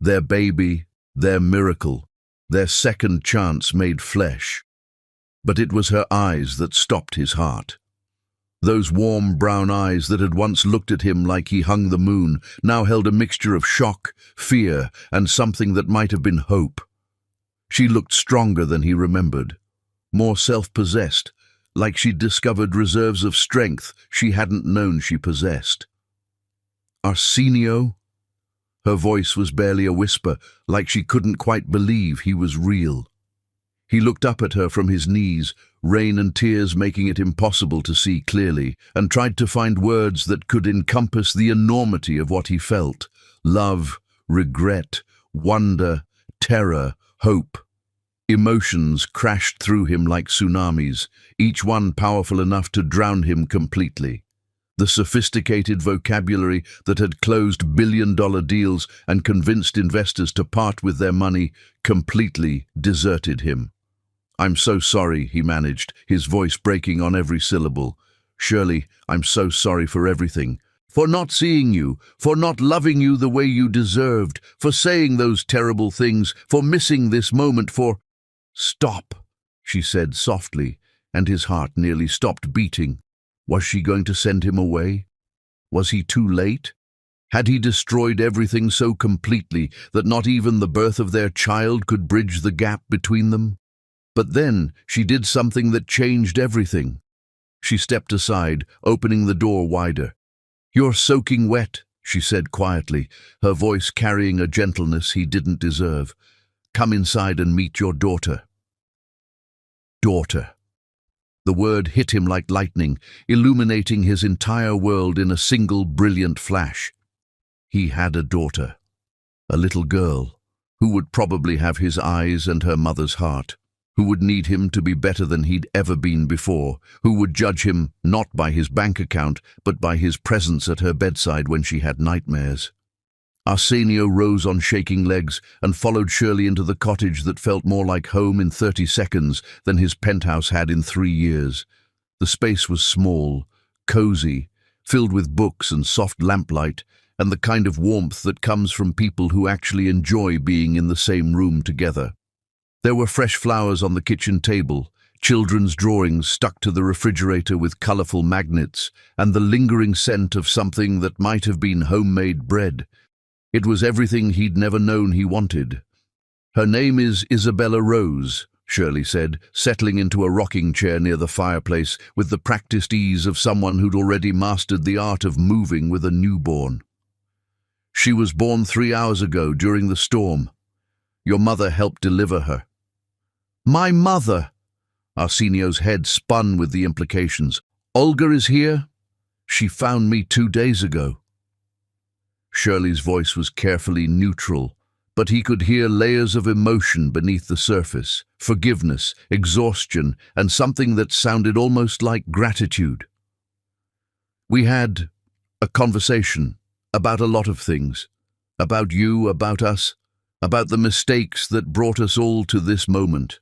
Their baby, their miracle, their second chance made flesh. But it was her eyes that stopped his heart. Those warm brown eyes that had once looked at him like he hung the moon now held a mixture of shock, fear, and something that might have been hope. She looked stronger than he remembered, more self-possessed, like she'd discovered reserves of strength she hadn't known she possessed. Arsenio? Her voice was barely a whisper, like she couldn't quite believe he was real. He looked up at her from his knees, rain and tears making it impossible to see clearly, and tried to find words that could encompass the enormity of what he felt: love, regret, wonder, terror, hope. Emotions crashed through him like tsunamis, each one powerful enough to drown him completely. The sophisticated vocabulary that had closed billion-dollar deals and convinced investors to part with their money completely deserted him. "I'm so sorry," he managed, his voice breaking on every syllable. "Shirley, I'm so sorry for everything. For not seeing you, for not loving you the way you deserved, for saying those terrible things, for missing this moment, for—" "Stop," she said softly, and his heart nearly stopped beating. Was she going to send him away? Was he too late? Had he destroyed everything so completely that not even the birth of their child could bridge the gap between them? But then she did something that changed everything. She stepped aside, opening the door wider. "You're soaking wet," she said quietly, her voice carrying a gentleness he didn't deserve. "Come inside and meet your daughter." Daughter. The word hit him like lightning, illuminating his entire world in a single brilliant flash. He had a daughter, a little girl, who would probably have his eyes and her mother's heart, who would need him to be better than he'd ever been before, who would judge him not by his bank account, but by his presence at her bedside when she had nightmares. Arsenio rose on shaking legs and followed Shirley into the cottage that felt more like home in 30 seconds than his penthouse had in 3 years. The space was small, cozy, filled with books and soft lamplight, and the kind of warmth that comes from people who actually enjoy being in the same room together. There were fresh flowers on the kitchen table, children's drawings stuck to the refrigerator with colorful magnets, and the lingering scent of something that might have been homemade bread. It was everything he'd never known he wanted. "Her name is Isabella Rose," Shirley said, settling into a rocking chair near the fireplace with the practiced ease of someone who'd already mastered the art of moving with a newborn. "She was born 3 hours ago during the storm. Your mother helped deliver her." "My mother!" Arsenio's head spun with the implications. "Olga is here? She found me 2 days ago." Shirley's voice was carefully neutral, but he could hear layers of emotion beneath the surface: forgiveness, exhaustion, and something that sounded almost like gratitude. "We had a conversation about a lot of things. About you, about us, about the mistakes that brought us all to this moment."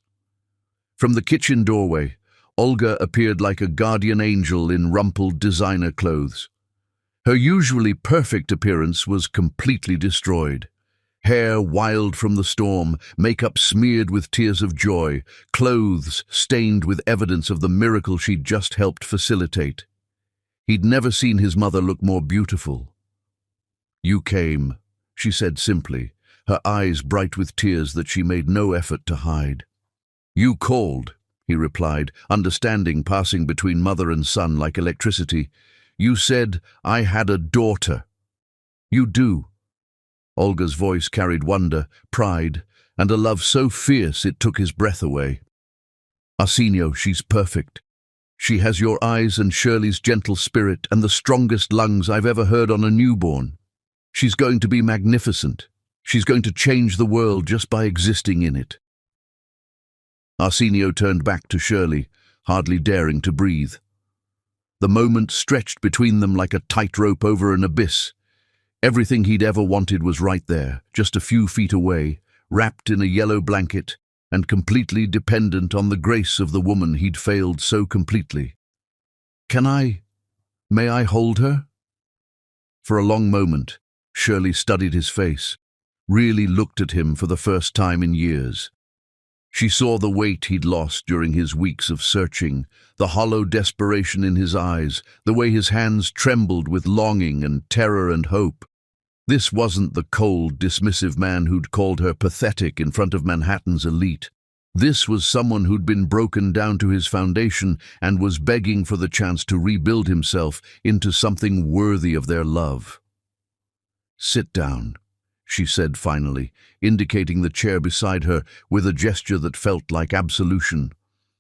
From the kitchen doorway, Olga appeared like a guardian angel in rumpled designer clothes. Her usually perfect appearance was completely destroyed. Hair wild from the storm, makeup smeared with tears of joy, clothes stained with evidence of the miracle she'd just helped facilitate. He'd never seen his mother look more beautiful. "You came," she said simply, her eyes bright with tears that she made no effort to hide. "You called," he replied, understanding passing between mother and son like electricity. "You said I had a daughter." "You do." Olga's voice carried wonder, pride, and a love so fierce it took his breath away. "Arsenio, she's perfect. She has your eyes and Shirley's gentle spirit and the strongest lungs I've ever heard on a newborn. She's going to be magnificent. She's going to change the world just by existing in it." Arsenio turned back to Shirley, hardly daring to breathe. The moment stretched between them like a tightrope over an abyss. Everything he'd ever wanted was right there, just a few feet away, wrapped in a yellow blanket, and completely dependent on the grace of the woman he'd failed so completely. May I hold her?" For a long moment, Shirley studied his face, really looked at him for the first time in years. She saw the weight he'd lost during his weeks of searching, the hollow desperation in his eyes, the way his hands trembled with longing and terror and hope. This wasn't the cold, dismissive man who'd called her pathetic in front of Manhattan's elite. This was someone who'd been broken down to his foundation and was begging for the chance to rebuild himself into something worthy of their love. "Sit down," she said finally, indicating the chair beside her with a gesture that felt like absolution.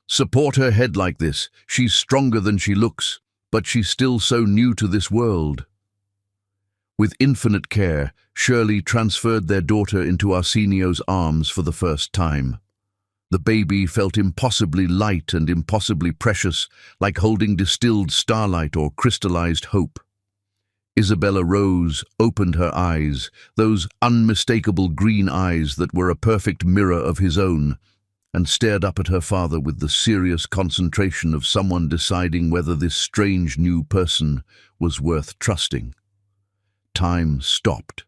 "Support her head like this. She's stronger than she looks, but she's still so new to this world." With infinite care, Shirley transferred their daughter into Arsenio's arms for the first time. The baby felt impossibly light and impossibly precious, like holding distilled starlight or crystallized hope. Isabella rose, opened her eyes, those unmistakable green eyes that were a perfect mirror of his own, and stared up at her father with the serious concentration of someone deciding whether this strange new person was worth trusting. Time stopped.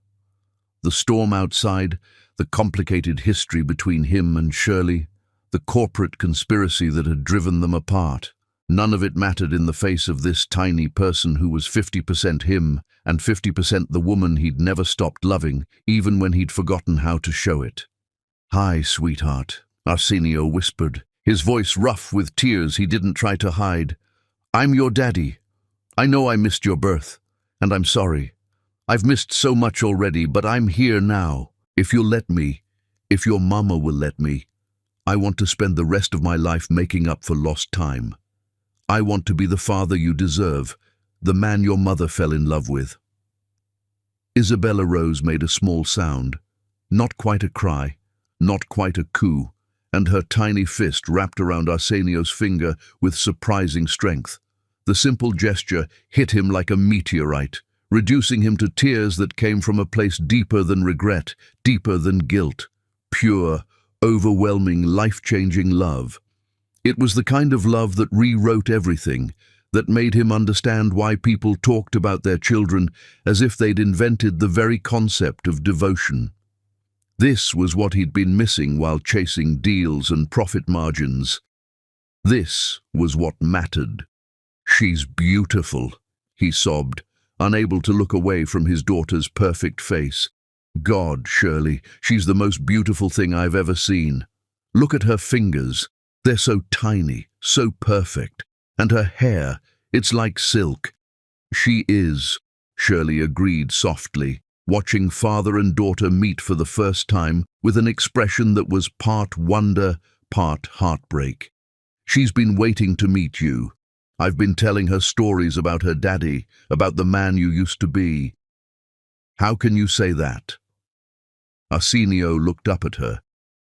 The storm outside, the complicated history between him and Shirley, the corporate conspiracy that had driven them apart. None of it mattered in the face of this tiny person who was 50% him and 50% the woman he'd never stopped loving, even when he'd forgotten how to show it. "Hi, sweetheart," Arsenio whispered, his voice rough with tears he didn't try to hide. "I'm your daddy. I know I missed your birth, and I'm sorry. I've missed so much already, but I'm here now. If you'll let me, if your mama will let me, I want to spend the rest of my life making up for lost time. I want to be the father you deserve, the man your mother fell in love with." Isabella Rose made a small sound, not quite a cry, not quite a coo, and her tiny fist wrapped around Arsenio's finger with surprising strength. The simple gesture hit him like a meteorite, reducing him to tears that came from a place deeper than regret, deeper than guilt. Pure, overwhelming, life-changing love. It was the kind of love that rewrote everything, that made him understand why people talked about their children as if they'd invented the very concept of devotion. This was what he'd been missing while chasing deals and profit margins. This was what mattered. "She's beautiful," he sobbed, unable to look away from his daughter's perfect face. "God, Shirley, she's the most beautiful thing I've ever seen. Look at her fingers. They're so tiny, so perfect. And her hair, it's like silk." "She is," Shirley agreed softly, watching father and daughter meet for the first time with an expression that was part wonder, part heartbreak. "She's been waiting to meet you. I've been telling her stories about her daddy, about the man you used to be." "How can you say that?" Arsenio looked up at her,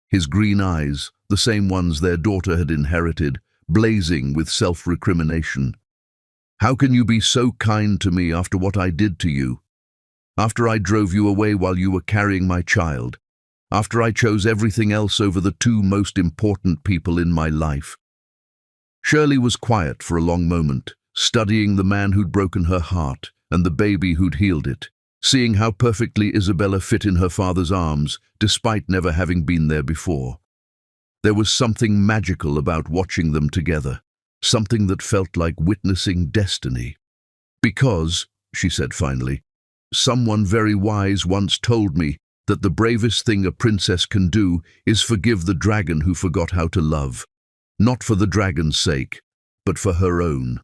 his green eyes, the same ones their daughter had inherited, blazing with self-recrimination. "How can you be so kind to me after what I did to you? After I drove you away while you were carrying my child? After I chose everything else over the two most important people in my life?" Shirley was quiet for a long moment, studying the man who'd broken her heart and the baby who'd healed it, seeing how perfectly Isabella fit in her father's arms, despite never having been there before. There was something magical about watching them together, something that felt like witnessing destiny. "Because," she said finally, "someone very wise once told me that the bravest thing a princess can do is forgive the dragon who forgot how to love, not for the dragon's sake, but for her own.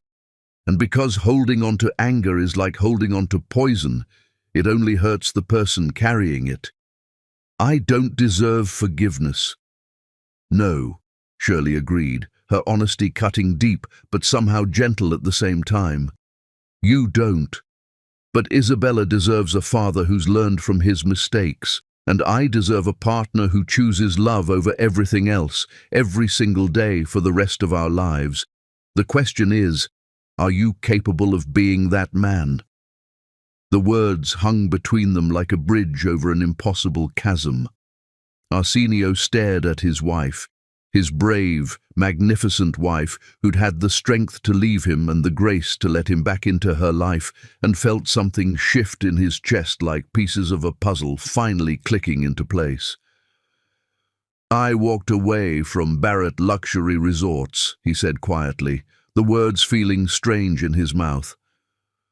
And because holding on to anger is like holding on to poison, it only hurts the person carrying it. I don't deserve forgiveness." "No," Shirley agreed, her honesty cutting deep but somehow gentle at the same time. "You don't. But Isabella deserves a father who's learned from his mistakes, and I deserve a partner who chooses love over everything else, every single day for the rest of our lives. The question is, are you capable of being that man?" The words hung between them like a bridge over an impossible chasm. Arsenio stared at his wife, his brave, magnificent wife who'd had the strength to leave him and the grace to let him back into her life, and felt something shift in his chest like pieces of a puzzle finally clicking into place. I walked away from Barrett Luxury Resorts, he said quietly, the words feeling strange in his mouth.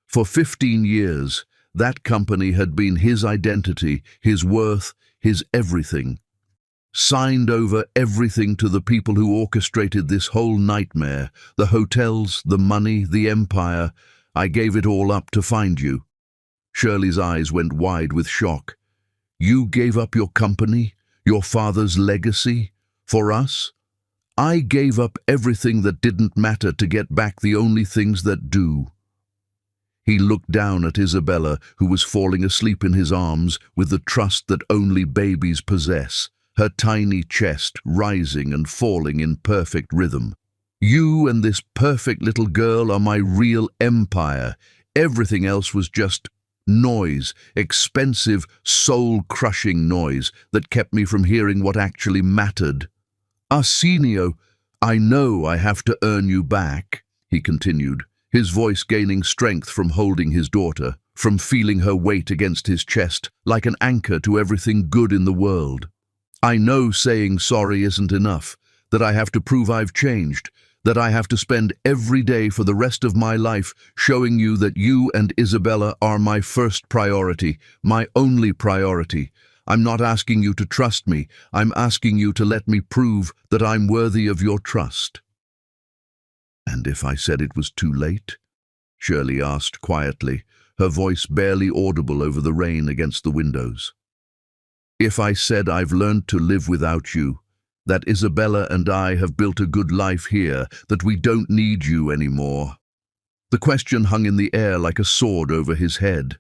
For 15 years, that company had been his identity, his worth, his everything. Signed over everything to the people who orchestrated this whole nightmare, the hotels, the money, the empire. I gave it all up to find you. Shirley's eyes went wide with shock. You gave up your company, your father's legacy, for us? I gave up everything that didn't matter to get back the only things that do. He looked down at Isabella, who was falling asleep in his arms with the trust that only babies possess, her tiny chest rising and falling in perfect rhythm. You and this perfect little girl are my real empire. Everything else was just noise, expensive, soul-crushing noise that kept me from hearing what actually mattered. Arsenio, I know I have to earn you back, he continued, his voice gaining strength from holding his daughter, from feeling her weight against his chest like an anchor to everything good in the world. I know saying sorry isn't enough, that I have to prove I've changed, that I have to spend every day for the rest of my life showing you that you and Isabella are my first priority, my only priority. I'm not asking you to trust me, I'm asking you to let me prove that I'm worthy of your trust. And if I said it was too late? Shirley asked quietly, her voice barely audible over the rain against the windows. If I said I've learned to live without you, that Isabella and I have built a good life here, that we don't need you anymore. The question hung in the air like a sword over his head.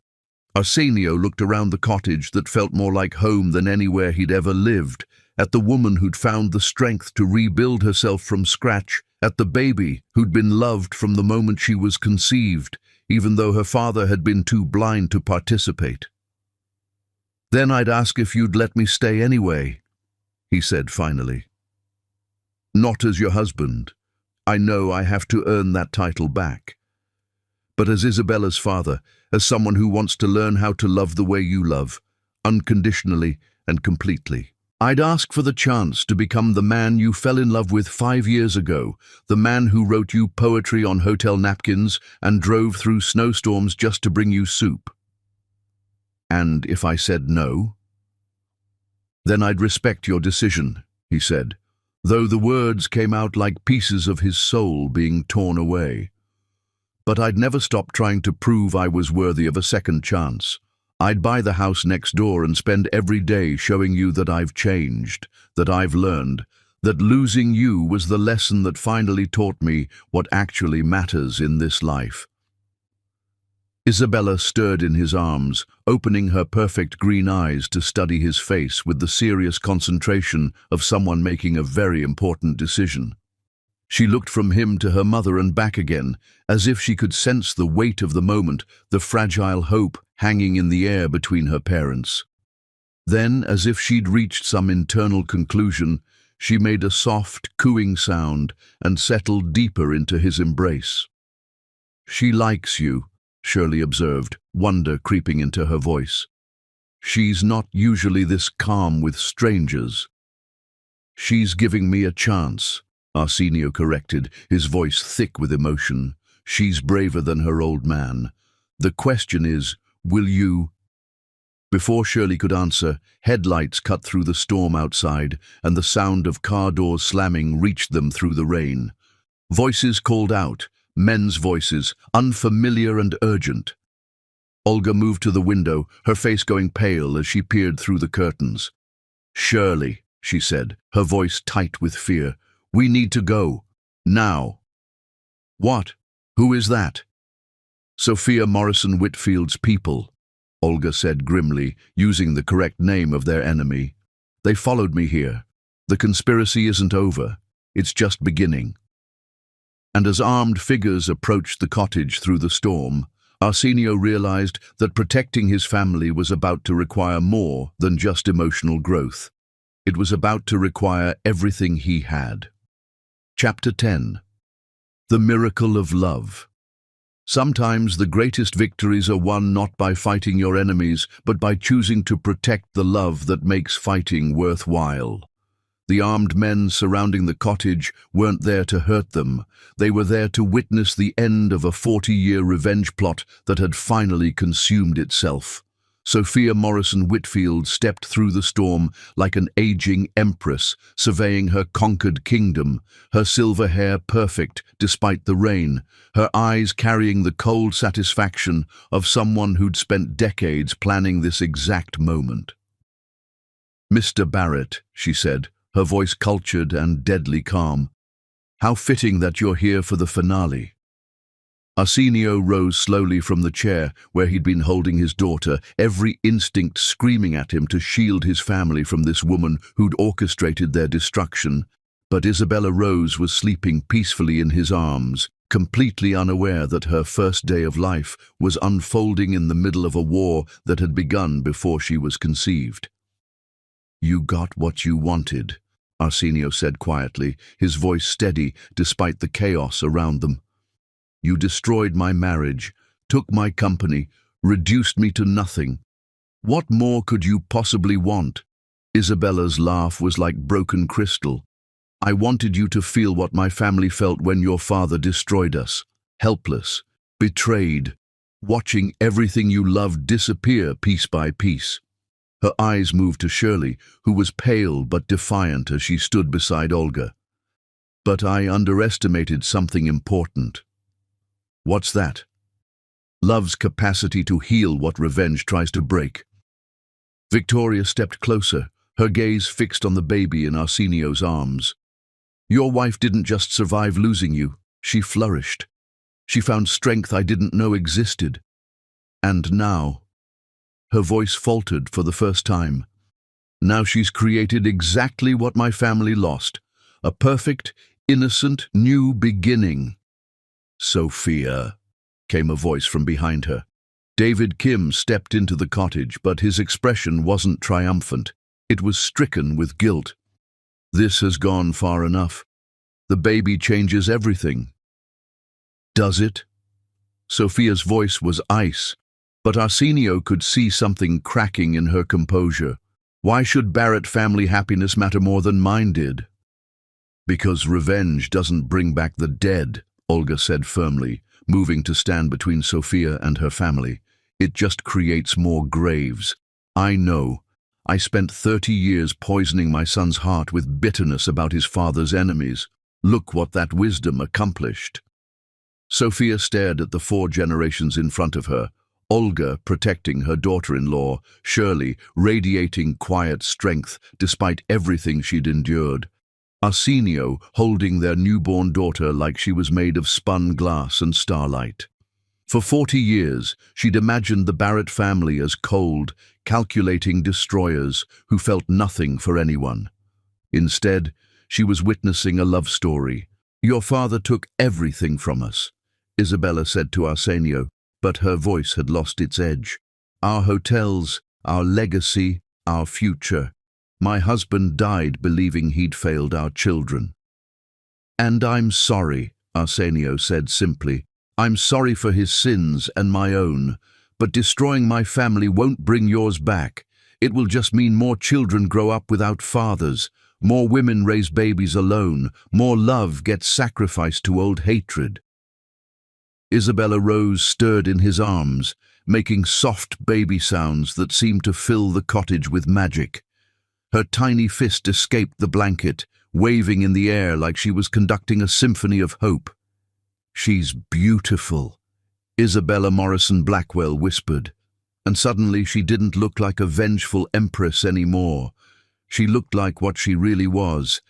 Arsenio looked around the cottage that felt more like home than anywhere he'd ever lived, at the woman who'd found the strength to rebuild herself from scratch, at the baby who'd been loved from the moment she was conceived, even though her father had been too blind to participate. Then I'd ask if you'd let me stay anyway, he said finally. Not as your husband. I know I have to earn that title back. But as Isabella's father, as someone who wants to learn how to love the way you love, unconditionally and completely. I'd ask for the chance to become the man you fell in love with 5 years ago, the man who wrote you poetry on hotel napkins and drove through snowstorms just to bring you soup. And if I said no? Then I'd respect your decision, he said, though the words came out like pieces of his soul being torn away. But I'd never stop trying to prove I was worthy of a second chance. I'd buy the house next door and spend every day showing you that I've changed, that I've learned, that losing you was the lesson that finally taught me what actually matters in this life. Isabella stirred in his arms, opening her perfect green eyes to study his face with the serious concentration of someone making a very important decision. She looked from him to her mother and back again, as if she could sense the weight of the moment, the fragile hope hanging in the air between her parents. Then, as if she'd reached some internal conclusion, she made a soft, cooing sound and settled deeper into his embrace. She likes you, Shirley observed, wonder creeping into her voice. She's not usually this calm with strangers. She's giving me a chance, Arsenio corrected, his voice thick with emotion. She's braver than her old man. The question is, will you? Before Shirley could answer, headlights cut through the storm outside, and the sound of car doors slamming reached them through the rain. Voices called out, men's voices, unfamiliar and urgent. Olga moved to the window, her face going pale as she peered through the curtains. Shirley, she said, her voice tight with fear, we need to go. Now. What? Who is that? Sophia Morrison Whitfield's people, Olga said grimly, using the correct name of their enemy. They followed me here. The conspiracy isn't over. It's just beginning. And as armed figures approached the cottage through the storm, Arsenio realized that protecting his family was about to require more than just emotional growth. It was about to require everything he had. Chapter 10. The Miracle of Love. Sometimes the greatest victories are won not by fighting your enemies, but by choosing to protect the love that makes fighting worthwhile. The armed men surrounding the cottage weren't there to hurt them. They were there to witness the end of a 40-year revenge plot that had finally consumed itself. Sophia Morrison Whitfield stepped through the storm like an aging empress, surveying her conquered kingdom, her silver hair perfect despite the rain, her eyes carrying the cold satisfaction of someone who'd spent decades planning this exact moment. "Mr. Barrett," she said, her voice cultured and deadly calm, "how fitting that you're here for the finale." Arsenio rose slowly from the chair where he'd been holding his daughter, every instinct screaming at him to shield his family from this woman who'd orchestrated their destruction. But Isabella Rose was sleeping peacefully in his arms, completely unaware that her first day of life was unfolding in the middle of a war that had begun before she was conceived. "You got what you wanted," Arsenio said quietly, his voice steady despite the chaos around them. "You destroyed my marriage, took my company, reduced me to nothing. What more could you possibly want?" Isabella's laugh was like broken crystal. "I wanted you to feel what my family felt when your father destroyed us. Helpless, betrayed, watching everything you loved disappear piece by piece." Her eyes moved to Shirley, who was pale but defiant as she stood beside Olga. "But I underestimated something important." "What's that?" "Love's capacity to heal what revenge tries to break." Victoria stepped closer, her gaze fixed on the baby in Arsenio's arms. "Your wife didn't just survive losing you, she flourished. She found strength I didn't know existed. And now," her voice faltered for the first time, "now she's created exactly what my family lost, a perfect, innocent, new beginning." "Sophia," came a voice from behind her. David Kim stepped into the cottage, but his expression wasn't triumphant. It was stricken with guilt. "This has gone far enough. The baby changes everything." "Does it?" Sophia's voice was ice, but Arsenio could see something cracking in her composure. "Why should Barrett family happiness matter more than mine did?" "Because revenge doesn't bring back the dead," Olga said firmly, moving to stand between Sophia and her family. "It just creates more graves. I know. I spent 30 years poisoning my son's heart with bitterness about his father's enemies. Look what that wisdom accomplished." Sophia stared at the 4 generations in front of her, Olga protecting her daughter-in-law, Shirley radiating quiet strength despite everything she'd endured, Arsenio holding their newborn daughter like she was made of spun glass and starlight. For 40 years, she'd imagined the Barrett family as cold, calculating destroyers who felt nothing for anyone. Instead, she was witnessing a love story. "Your father took everything from us," Isabella said to Arsenio, but her voice had lost its edge. "Our hotels, our legacy, our future. My husband died believing he'd failed our children." "And I'm sorry," Arsenio said simply. "I'm sorry for his sins and my own, but destroying my family won't bring yours back. It will just mean more children grow up without fathers, more women raise babies alone, more love gets sacrificed to old hatred." Isabella Rose stirred in his arms, making soft baby sounds that seemed to fill the cottage with magic. Her tiny fist escaped the blanket, waving in the air like she was conducting a symphony of hope. "She's beautiful," Isabella Morrison Blackwell whispered, and suddenly she didn't look like a vengeful empress anymore. She looked like what she really was,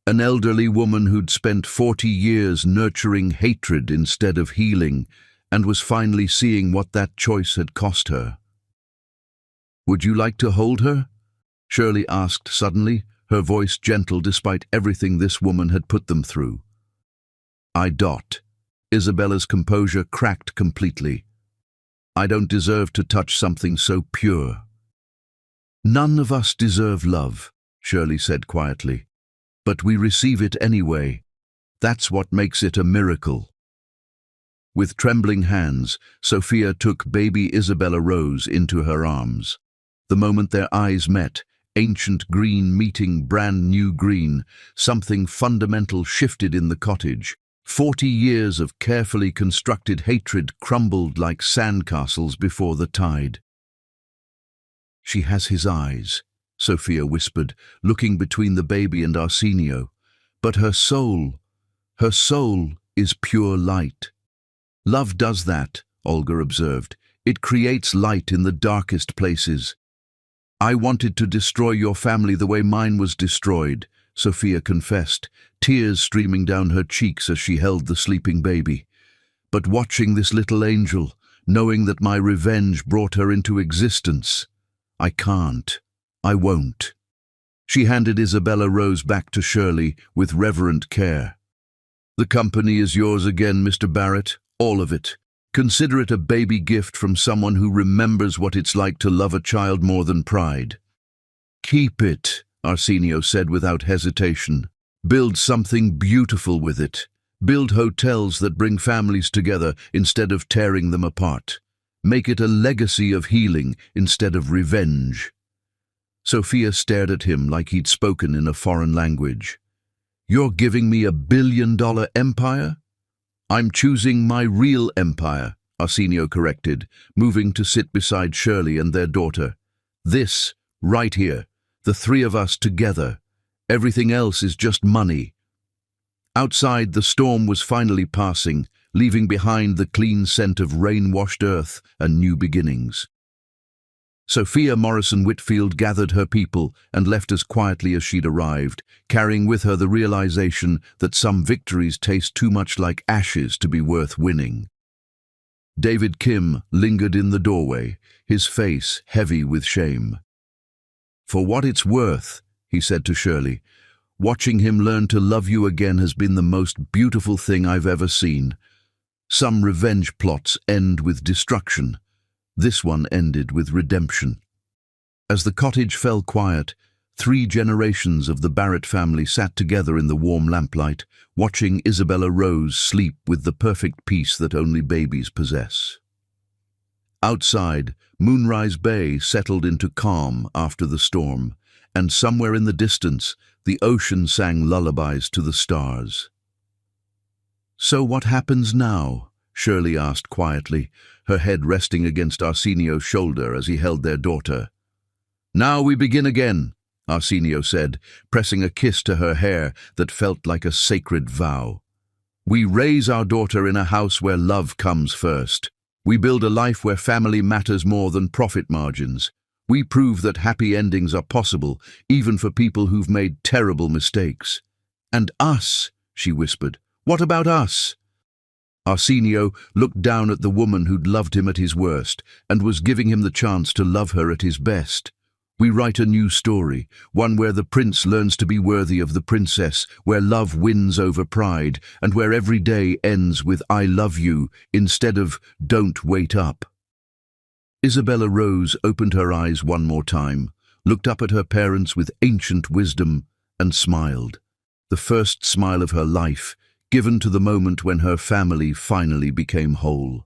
an elderly woman who'd spent 40 years nurturing hatred instead of healing, and was finally seeing what that choice had cost her. "Would you like to hold her?" Shirley asked suddenly, her voice gentle despite everything this woman had put them through. "I dot." Isabella's composure cracked completely. "I don't deserve to touch something so pure." "None of us deserve love," Shirley said quietly. "But we receive it anyway. That's what makes it a miracle." With trembling hands, Sophia took baby Isabella Rose into her arms. The moment their eyes met, Ancient green meeting brand new green, something fundamental shifted in the cottage. 40 years of carefully constructed hatred crumbled like sandcastles before the tide. She has his eyes, Sophia whispered, looking between the baby and Arsenio. But her soul is pure light. Love does that, Olga observed. It creates light in the darkest places. I wanted to destroy your family the way mine was destroyed, Sophia confessed, tears streaming down her cheeks as she held the sleeping baby. But watching this little angel, knowing that my revenge brought her into existence, I can't. I won't. She handed Isabella Rose back to Shirley with reverent care. The company is yours again, Mr. Barrett, all of it. Consider it a baby gift from someone who remembers what it's like to love a child more than pride. Keep it, Arsenio said without hesitation. Build something beautiful with it. Build hotels that bring families together instead of tearing them apart. Make it a legacy of healing instead of revenge. Sophia stared at him like he'd spoken in a foreign language. You're giving me $1 billion empire? I'm choosing my real empire, Arsenio corrected, moving to sit beside Shirley and their daughter. This, right here, the three of us together. Everything else is just money. Outside, the storm was finally passing, leaving behind the clean scent of rain-washed earth and new beginnings. Sophia Morrison Whitfield gathered her people and left as quietly as she'd arrived, carrying with her the realization that some victories taste too much like ashes to be worth winning. David Kim lingered in the doorway, his face heavy with shame. For what it's worth, he said to Shirley, watching him learn to love you again has been the most beautiful thing I've ever seen. Some revenge plots end with destruction. This one ended with redemption. As the cottage fell quiet, 3 generations of the Barrett family sat together in the warm lamplight, watching Isabella Rose sleep with the perfect peace that only babies possess. Outside, Moonrise Bay settled into calm after the storm, and somewhere in the distance, the ocean sang lullabies to the stars. So what happens now? Shirley asked quietly, her head resting against Arsenio's shoulder as he held their daughter. Now we begin again, Arsenio said, pressing a kiss to her hair that felt like a sacred vow. We raise our daughter in a house where love comes first. We build a life where family matters more than profit margins. We prove that happy endings are possible, even for people who've made terrible mistakes. And us, she whispered. What about us? Arsenio looked down at the woman who'd loved him at his worst and was giving him the chance to love her at his best. We write a new story, one where the prince learns to be worthy of the princess, where love wins over pride, and where every day ends with I love you instead of don't wait up. Isabella Rose opened her eyes one more time, looked up at her parents with ancient wisdom, and smiled. The first smile of her life, given to the moment when her family finally became whole.